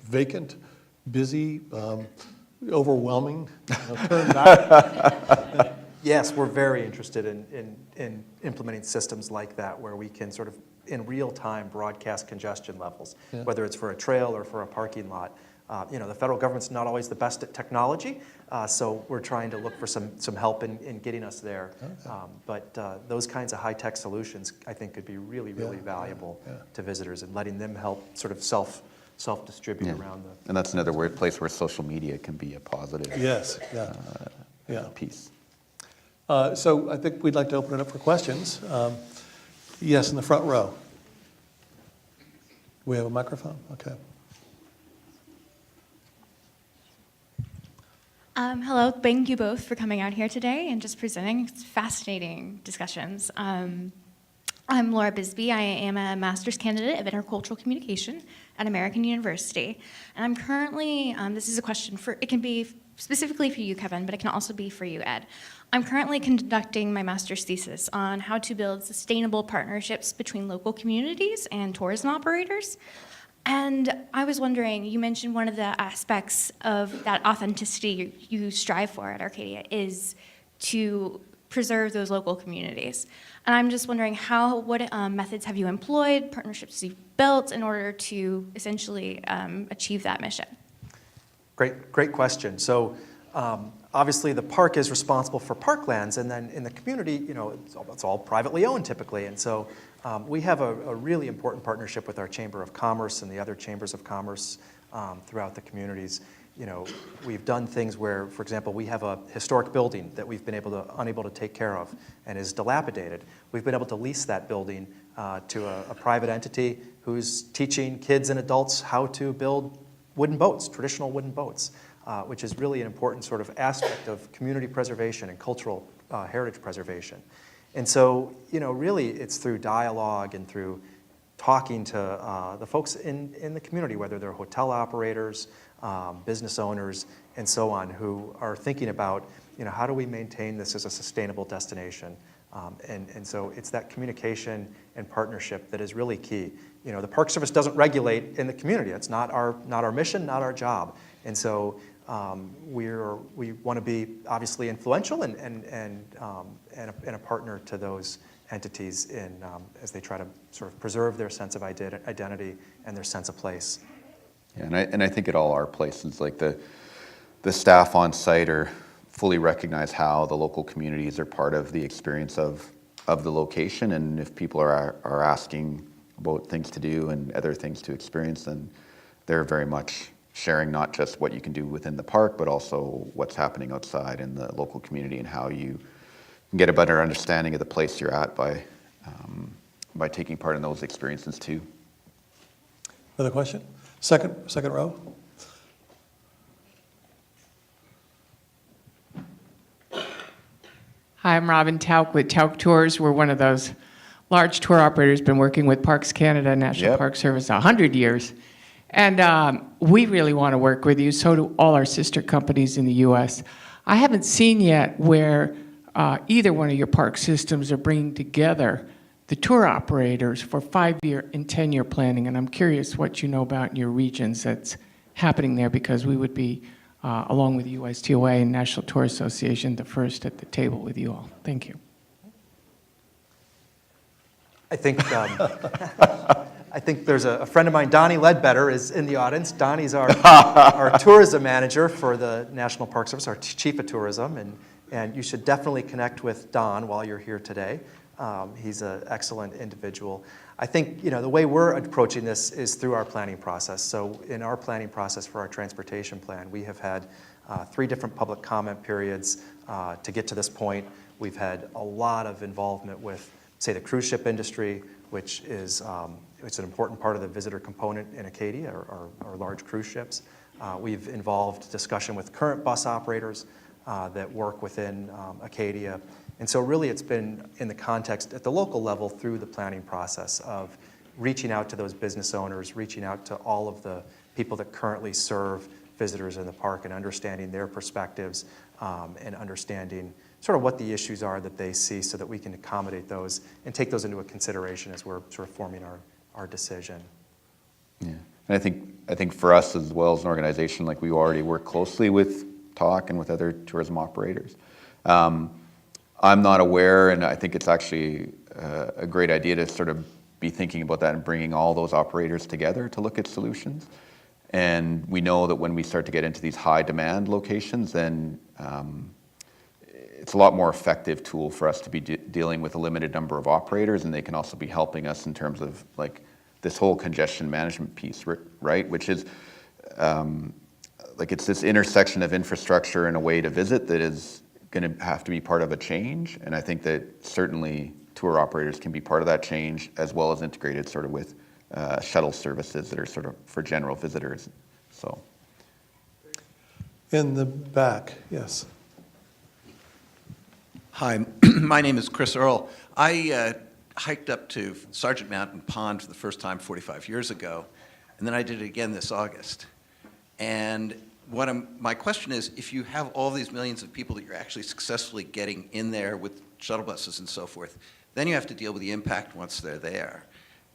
vacant, busy, overwhelming, turn back? Yes, we're very interested in implementing systems like that where we can sort of in real time broadcast congestion levels, whether it's for a trail or for a parking lot. The federal government's not always the best at technology, so we're trying to look for some help in getting us there. Okay. But those kinds of high-tech solutions, I think, could be really, really valuable to visitors and letting them help sort of self-distribute around the... And that's another place where social media can be a positive piece. So I think we'd like to open it up for questions. Yes, in the front row. We have a microphone? Okay. Hello, thank you both for coming out here today and just presenting. It's fascinating discussions. I'm Laura Bisbee. I am a master's candidate of intercultural communication at American University. And I'm currently, this is a question it can be specifically for you, Kevin, but it can also be for you, Ed. I'm currently conducting my master's thesis on how to build sustainable partnerships between local communities and tourism operators. And I was wondering, you mentioned one of the aspects of that authenticity you strive for at Arcadia is to preserve those local communities. And I'm just wondering what methods have you employed, partnerships you've built in order to essentially achieve that mission? Great question. So obviously the park is responsible for parklands, and then in the community, it's all privately owned typically. And so we have a really important partnership with our Chamber of Commerce and the other chambers of commerce throughout the communities. We've done things where, for example, we have a historic building that we've been unable to take care of and is dilapidated. We've been able to lease that building to a private entity who's teaching kids and adults how to build wooden boats, traditional wooden boats, which is really an important sort of aspect of community preservation and cultural heritage preservation. And so, really it's through dialogue and through talking to the folks in the community, whether they're hotel operators, business owners, and so on, who are thinking about, how do we maintain this as a sustainable destination? And so it's that communication and partnership that is really key. The Park Service doesn't regulate in the community. It's not our mission, not our job. And so we want to be obviously influential and a partner to those entities as they try to sort of preserve their sense of identity and their sense of place. Yeah, and I think at all our places, like the staff on site are fully recognize how the local communities are part of the experience of the location, and if people are asking about things to do and other things to experience, then they're very much sharing not just what you can do within the park, but also what's happening outside in the local community and how you can get a better understanding of the place you're at by taking part in those experiences too. Another question? Second row. Hi, I'm Robin Tauk with Tauk Tours. We're one of those large tour operators, been working with Parks Canada, National Park Service 100 years. And we really want to work with you, so do all our sister companies in the U.S. I haven't seen yet where either one of your park systems are bringing together the tour operators for 5-year and 10-year planning, and I'm curious what you know about in your regions that's happening there, because we would be, along with USTOA and National Tour Association, the first at the table with you all. Thank you. I think there's a friend of mine, Donnie Ledbetter, is in the audience. Donnie's our tourism manager for the National Park Service, our chief of tourism, and you should definitely connect with Don while you're here today. He's an excellent individual. I think the way we're approaching this is through our planning process. So in our planning process for our transportation plan, we have had 3 different public comment periods to get to this point. We've had a lot of involvement with, say, the cruise ship industry, which is it's an important part of the visitor component in Acadia, our large cruise ships. We've involved discussion with current bus operators that work within Acadia. And so really it's been in the context at the local level through the planning process of reaching out to those business owners, reaching out to all of the people that currently serve visitors in the park and understanding their perspectives and understanding sort of what the issues are that they see so that we can accommodate those and take those into a consideration as we're sort of forming our decision. Yeah, and I think for us as well as an organization, like we already work closely with TALK and with other tourism operators. I'm not aware, and I think it's actually a great idea to sort of be thinking about that and bringing all those operators together to look at solutions. And we know that when we start to get into these high demand locations, then it's a lot more effective tool for us to be dealing with a limited number of operators, and they can also be helping us in terms of like this whole congestion management piece, right? Which is like it's this intersection of infrastructure and a way to visit that is going to have to be part of a change. And I think that certainly tour operators can be part of that change, as well as integrated sort of with shuttle services that are sort of for general visitors. So. In the back, yes. Hi, my name is Chris Earle. I hiked up to Sergeant Mountain Pond for the first time 45 years ago, and then I did it again this August. And my question is, if you have all these millions of people that you're actually successfully getting in there with shuttle buses and so forth, then you have to deal with the impact once they're there.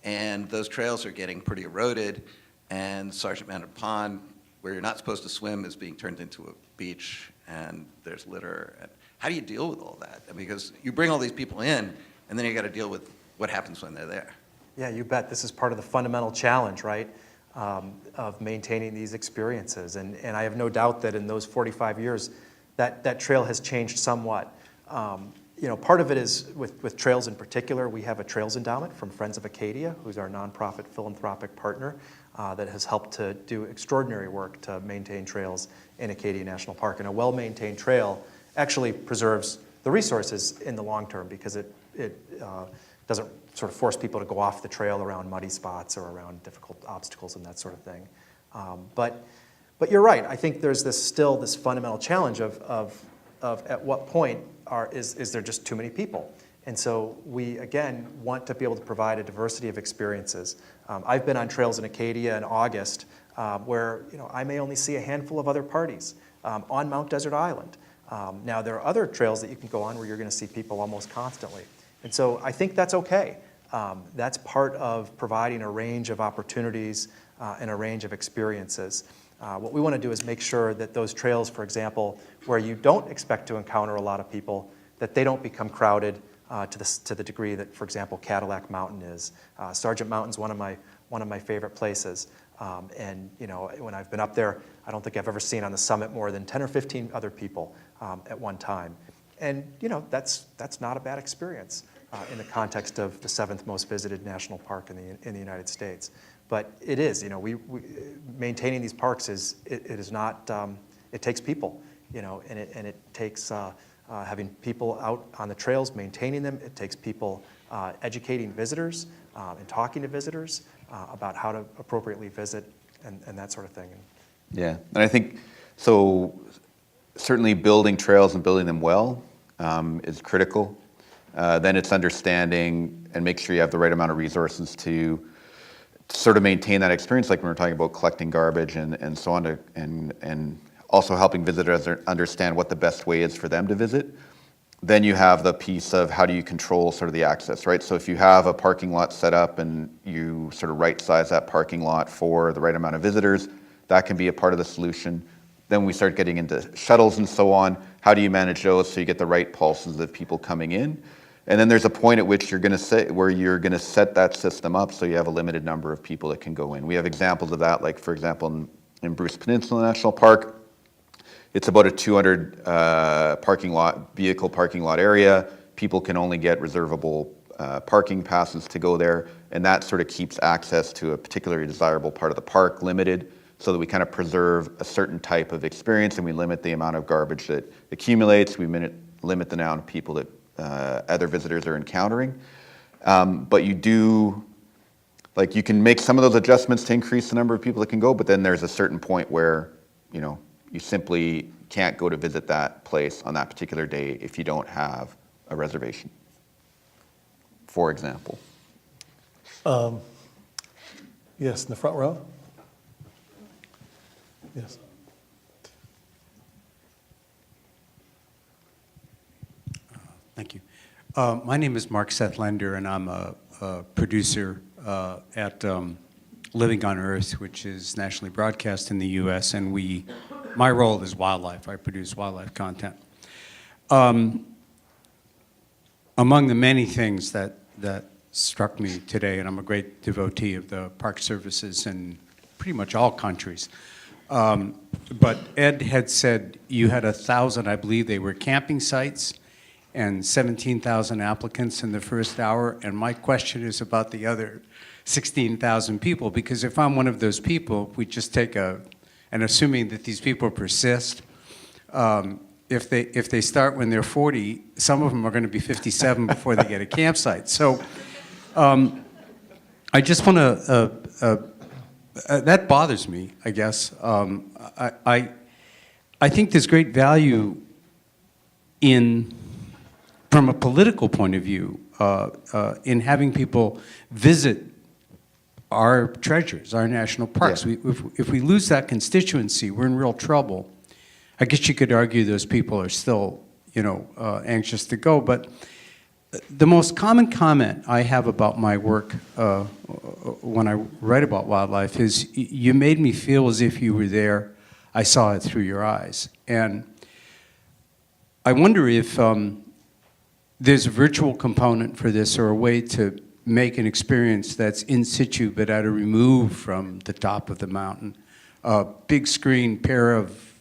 And those trails are getting pretty eroded, and Sergeant Mountain Pond, where you're not supposed to swim, is being turned into a beach, and there's litter. And how do you deal with all that? Because you bring all these people in, and then you got to deal with what happens when they're there. Yeah, you bet. This is part of the fundamental challenge, right, of maintaining these experiences. And I have no doubt that in those 45 years, that trail has changed somewhat. Part of it is with trails in particular. We have a Trails Endowment from Friends of Acadia, who's our nonprofit philanthropic partner that has helped to do extraordinary work to maintain trails in Acadia National Park. And a well-maintained trail actually preserves the resources in the long term because it doesn't sort of force people to go off the trail around muddy spots or around difficult obstacles and that sort of thing. But you're right. I think there's still this fundamental challenge of at what point is there just too many people? And so we, again, want to be able to provide a diversity of experiences. I've been on trails in Acadia in August where I may only see a handful of other parties on Mount Desert Island. Now, there are other trails that you can go on where you're going to see people almost constantly. And so I think that's okay. That's part of providing a range of opportunities and a range of experiences. What we want to do is make sure that those trails, for example, where you don't expect to encounter a lot of people, that they don't become crowded to the degree that, for example, Cadillac Mountain is. Sargent Mountain's one of my favorite places. And when I've been up there, I don't think I've ever seen on the summit more than 10 or 15 other people at one time. And that's not a bad experience in the context of the 7th most visited national park in the United States. But it is, we maintaining these parks is not. It takes people, and it takes having people out on the trails, maintaining them. It takes people educating visitors and talking to visitors about how to appropriately visit and that sort of thing. Yeah, and I think so. Certainly, building trails and building them well is critical. Then it's understanding and make sure you have the right amount of resources to sort of maintain that experience, like when we're talking about collecting garbage and so on, and also helping visitors understand what the best way is for them to visit. then you have the piece of how do you control sort of the access, right? So if you have a parking lot set up and you sort of right size that parking lot for the right amount of visitors, that can be a part of the solution. Then we start getting into shuttles and so on. How do you manage those so you get the right pulses of people coming in? And then there's a point at which you're going to set that system up so you have a limited number of people that can go in. We have examples of that, like for example in Bruce Peninsula National Park. It's about a 200 vehicle parking lot area. People can only get reservable parking passes to go there, and that sort of keeps access to a particularly desirable part of the park limited, so that we kind of preserve a certain type of experience and we limit the amount of garbage that accumulates. We limit the amount of people that other visitors are encountering. But you can make some of those adjustments to increase the number of people that can go, but then there's a certain point where, you simply can't go to visit that place on that particular day if you don't have a reservation, for example. Yes, in the front row. Yes. Thank you. My name is Mark Seth Lender, and I'm a producer at Living on Earth, which is nationally broadcast in the U.S., and my role is wildlife. I produce wildlife content. Among the many things that struck me today, and I'm a great devotee of the park services in pretty much all countries, but Ed had said you had 1,000, I believe they were camping sites, and 17,000 applicants in the first hour, and my question is about the other 16,000 people, because if I'm one of those people, we just take and assuming that these people persist, if they start when they're 40, some of them are going to be 57 before they get a campsite. So I just want to, that bothers me, I guess. I think there's great value from a political point of view, in having people visit our treasures, our national parks. Yeah. If we lose that constituency, we're in real trouble. I guess you could argue those people are still, anxious to go. But the most common comment I have about my work when I write about wildlife is, you made me feel as if you were there. I saw it through your eyes. And I wonder if there's a virtual component for this, or a way to make an experience that's in situ but at a remove from the top of the mountain. A big screen pair of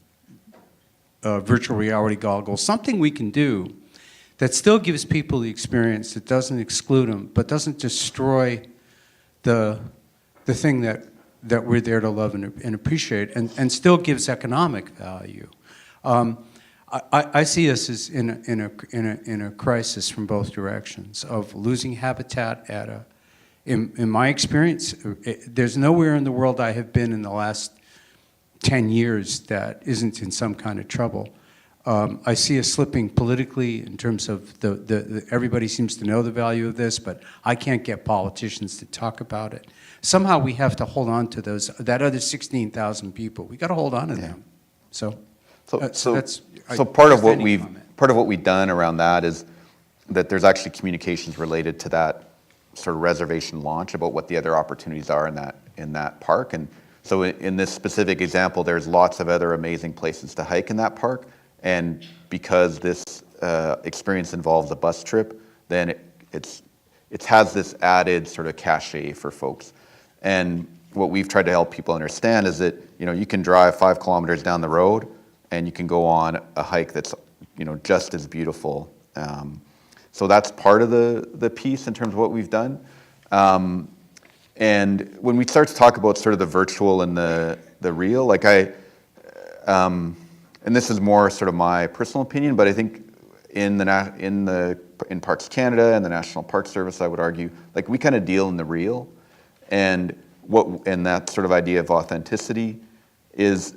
virtual reality goggles, something we can do that still gives people the experience, that doesn't exclude them, but doesn't destroy the thing that we're there to love and appreciate, and still gives economic value. I see us as in a crisis from both directions of losing habitat in my experience. There's nowhere in the world I have been in the last 10 years that isn't in some kind of trouble. I see us slipping politically in terms of everybody seems to know the value of this, but I can't get politicians to talk about it. Somehow we have to hold on to that other 16,000 people. We got to hold on to them. So part of what we've done around that is that there's actually communications related to that sort of reservation launch about what the other opportunities are in that park. And so in this specific example, there's lots of other amazing places to hike in that park. And because this experience involves a bus trip, then it has this added sort of cachet for folks. And what we've tried to help people understand is that you can drive 5 kilometers down the road and you can go on a hike that's just as beautiful. So that's part of the piece in terms of what we've done. And when we start to talk about sort of the virtual and the real, and this is more sort of my personal opinion, but I think in Parks Canada and the National Park Service, I would argue, we kind of deal in the real, and that sort of idea of authenticity is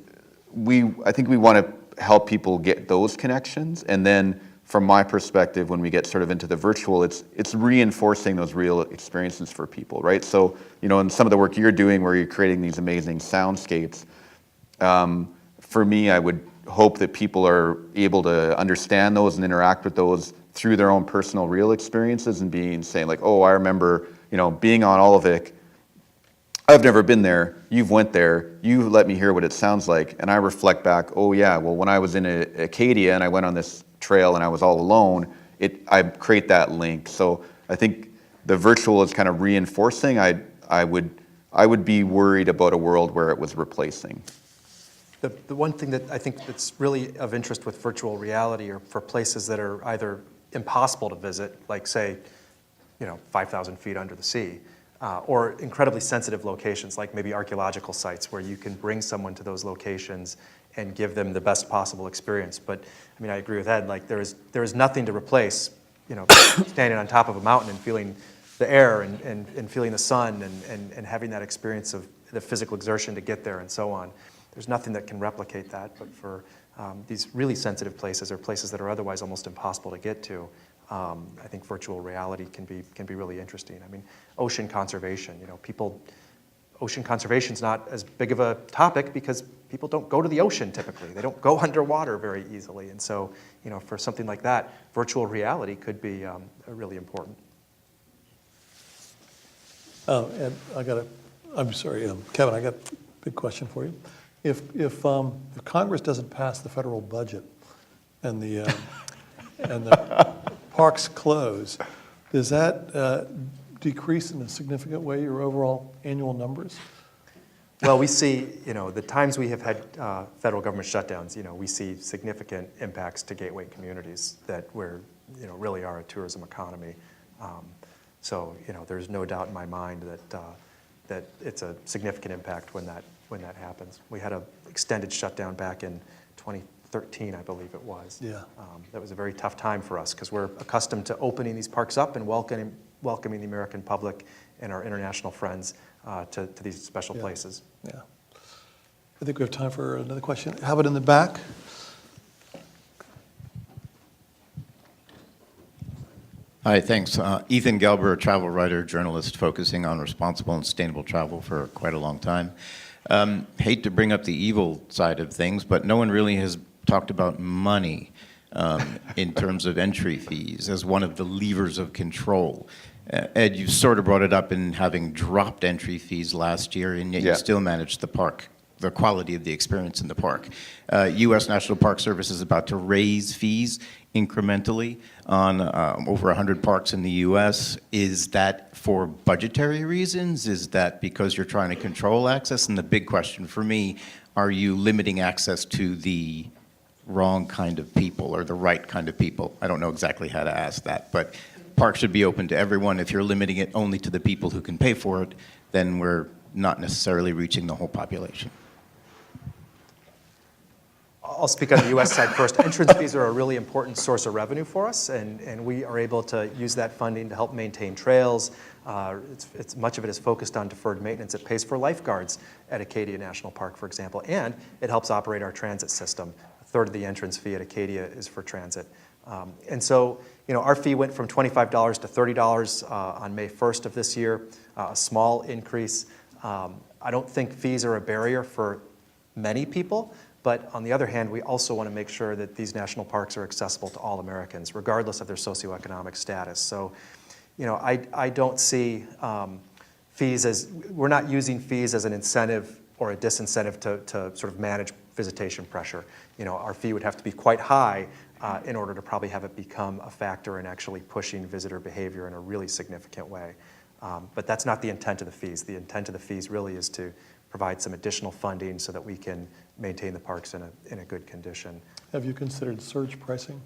I think we want to help people get those connections, and then from my perspective, when we get sort of into the virtual, it's reinforcing those real experiences for people, right? So, in some of the work you're doing where you're creating these amazing soundscapes, for me, I would hope that people are able to understand those and interact with those through their own personal real experiences and saying like, oh, I remember, being on Olivik. I've never been there. You've went there. You let me hear what it sounds like. And I reflect back, oh yeah, well, when I was in Acadia and I went on this trail and I was all alone, I create that link. So I think the virtual is kind of reinforcing. I would be worried about a world where it was replacing. The one thing that I think that's really of interest with virtual reality are for places that are either impossible to visit, like say, 5,000 feet under the sea, or incredibly sensitive locations, like maybe archaeological sites where you can bring someone to those locations and give them the best possible experience. But I mean, I agree with Ed, like there is nothing to replace, standing on top of a mountain and feeling the air and feeling the sun and having that experience of the physical exertion to get there and so on. There's nothing that can replicate that, but for these really sensitive places or places that are otherwise almost impossible to get to, I think virtual reality can be really interesting. I mean, ocean conservation, ocean conservation is not as big of a topic because people don't go to the ocean typically. They don't go underwater very easily. And so, for something like that, virtual reality could be really important. And I'm sorry, Kevin, I got a big question for you. If Congress doesn't pass the federal budget and the parks close, does that decrease in a significant way your overall annual numbers? Well, we see, the times we have had federal government shutdowns, we see significant impacts to gateway communities that really are a tourism economy. So, there's no doubt in my mind that it's a significant impact when that happens. We had an extended shutdown back in 2013, I believe it was. Yeah. That was a very tough time for us because we're accustomed to opening these parks up and welcoming the American public and our international friends to these special places. Yeah. I think we have time for another question. How about in the back? Hi, thanks. Ethan Gelber, a travel writer, journalist focusing on responsible and sustainable travel for quite a long time. Hate to bring up the evil side of things, but no one really has talked about money in terms of entry fees as one of the levers of control. Ed, you sort of brought it up in having dropped entry fees last year, and yet you still managed the quality of the experience in the park. U.S. National Park Service is about to raise fees incrementally on over 100 parks in the U.S. Is that for budgetary reasons? Is that because you're trying to control access? And the big question for me, are you limiting access to the wrong kind of people or the right kind of people? I don't know exactly how to ask that, but parks should be open to everyone. If you're limiting it only to the people who can pay for it, then we're not necessarily reaching the whole population. I'll speak on the U.S. side first. Entrance fees are a really important source of revenue for us, and we are able to use that funding to help maintain trails. Much of it is focused on deferred maintenance. It pays for lifeguards at Acadia National Park, for example, and it helps operate our transit system. A third of the entrance fee at Acadia is for transit. And so, our fee went from $25 to $30 on May 1st of this year, a small increase. I don't think fees are a barrier for many people. But on the other hand, we also want to make sure that these national parks are accessible to all Americans, regardless of their socioeconomic status. So, I don't see fees as, we're not using fees as an incentive or a disincentive to sort of manage visitation pressure. Our fee would have to be quite high in order to probably have it become a factor in actually pushing visitor behavior in a really significant way. But that's not the intent of the fees. The intent of the fees really is to provide some additional funding so that we can maintain the parks in a good condition. Have you considered surge pricing?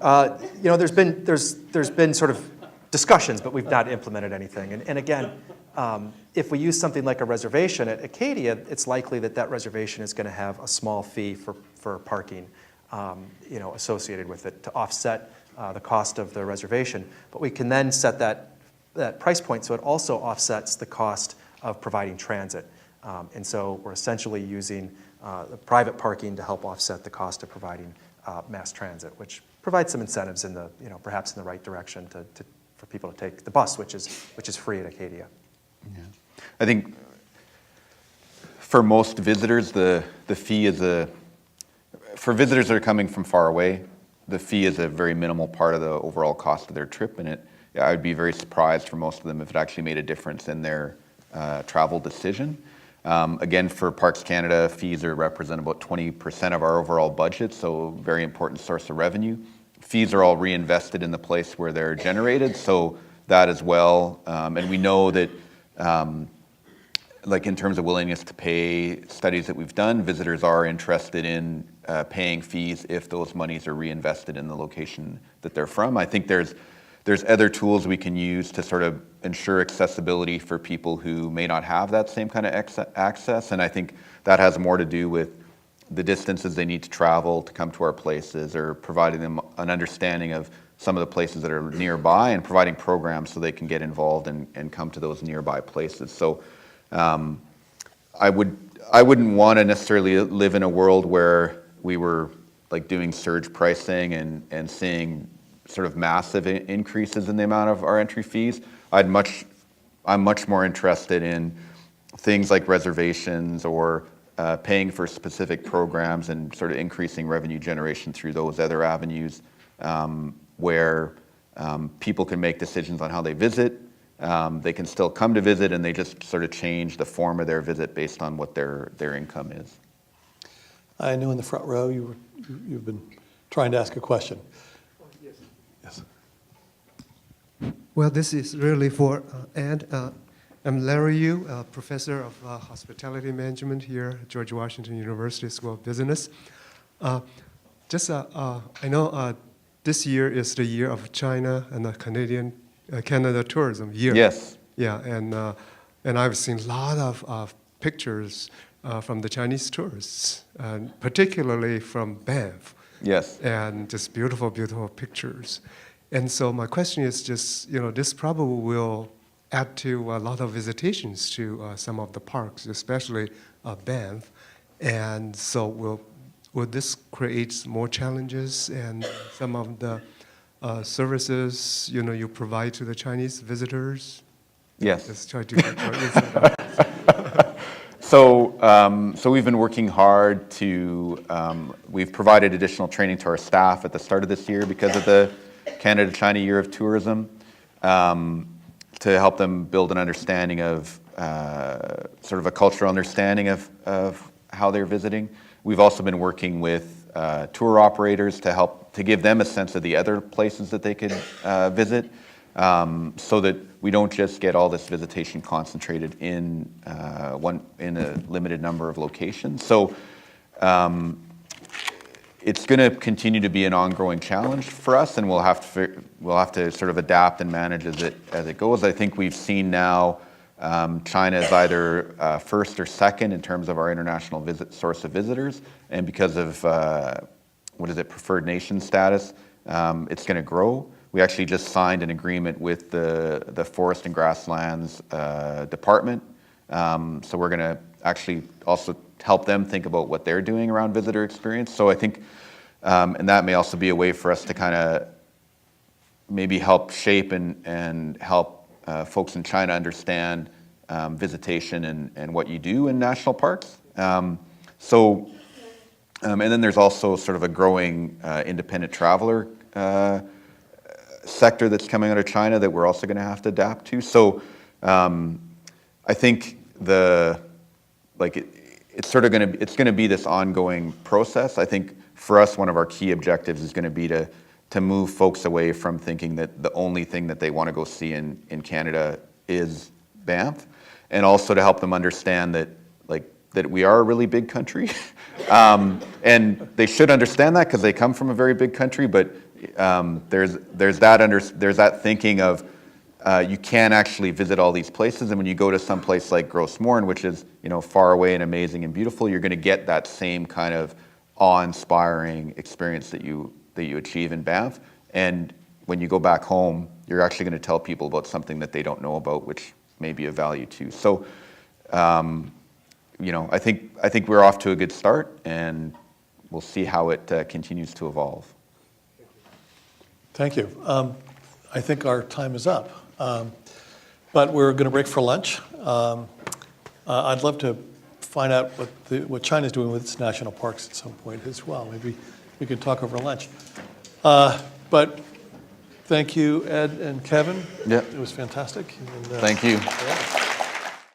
There's been sort of discussions, but we've not implemented anything. And again, if we use something like a reservation at Acadia, it's likely that reservation is going to have a small fee for parking, associated with it to offset the cost of the reservation. But we can then set that price point so it also offsets the cost of providing transit. And so we're essentially using the private parking to help offset the cost of providing mass transit, which provides some incentives in perhaps in the right direction for people to take the bus, which is free at Acadia. Yeah. I think for most visitors, the fee is for visitors that are coming from far away, the fee is a very minimal part of the overall cost of their trip, and I would be very surprised for most of them if it actually made a difference in their travel decision. Again, for Parks Canada, fees represent about 20% of our overall budget, so very important source of revenue. Fees are all reinvested in the place where they're generated, so that as well. And we know that, like in terms of willingness to pay, studies that we've done, visitors are interested in paying fees if those monies are reinvested in the location that they're from. I think there's other tools we can use to sort of ensure accessibility for people who may not have that same kind of access, and I think that has more to do with the distances they need to travel to come to our places, or providing them an understanding of some of the places that are nearby and providing programs so they can get involved and come to those nearby places. So I wouldn't want to necessarily live in a world where we were like doing surge pricing and seeing sort of massive increases in the amount of our entry fees. I'm much more interested in things like reservations or paying for specific programs and sort of increasing revenue generation through those other avenues where people can make decisions on how they visit. They can still come to visit, and they just sort of change the form of their visit based on what their income is. I know in the front row you've been trying to ask a question. Yes. Well, this is really for Ed. I'm Larry Yu, professor of hospitality management here at George Washington University School of Business. I know this year is the year of China and the Canada tourism year. Yes. Yeah, and I've seen a lot of pictures from the Chinese tourists, and particularly from Banff. Yes. And just beautiful, beautiful pictures. And so my question is just, this probably will add to a lot of visitations to some of the parks, especially Banff. And so will this create more challenges and some of the services, you provide to the Chinese visitors? Yes. Just try to get your insight on this. So we've been working hard to, we've provided additional training to our staff at the start of this year because of the Canada-China Year of Tourism, to help them build an understanding of, sort of a cultural understanding of how they're visiting. We've also been working with tour operators to give them a sense of the other places that they could visit, so that we don't just get all this visitation concentrated in a limited number of locations. So it's going to continue to be an ongoing challenge for us, and we'll have to sort of adapt and manage as it goes. I think we've seen now China is either first or second in terms of our international source of visitors, and because of preferred nation status, it's going to grow. We actually just signed an agreement with the Forest and Grasslands Department, so we're going to actually also help them think about what they're doing around visitor experience. So I think, and that may also be a way for us to kind of maybe help shape and help folks in China understand visitation and what you do in national parks. And then there's also sort of a growing independent traveler sector that's coming out of China that we're also going to have to adapt to. So I think it's going to be this ongoing process. I think for us, one of our key objectives is going to be to move folks away from thinking that the only thing that they want to go see in Canada is Banff, and also to help them understand that we are a really big country, and they should understand that because they come from a very big country. But there's that thinking of you can actually visit all these places, and when you go to some place like Gros Morne, which is far away and amazing and beautiful, you're going to get that same kind of awe-inspiring experience that you achieve in Banff. And when you go back home, you're actually going to tell people about something that they don't know about, which may be of value too. So, I think we're off to a good start, and we'll see how it continues to evolve. Thank you. I think our time is up, but we're going to break for lunch. I'd love to find out what China's doing with its national parks at some point as well. Maybe we could talk over lunch. But thank you, Ed and Kevin. Yep. It was fantastic. And, Thank you. yeah.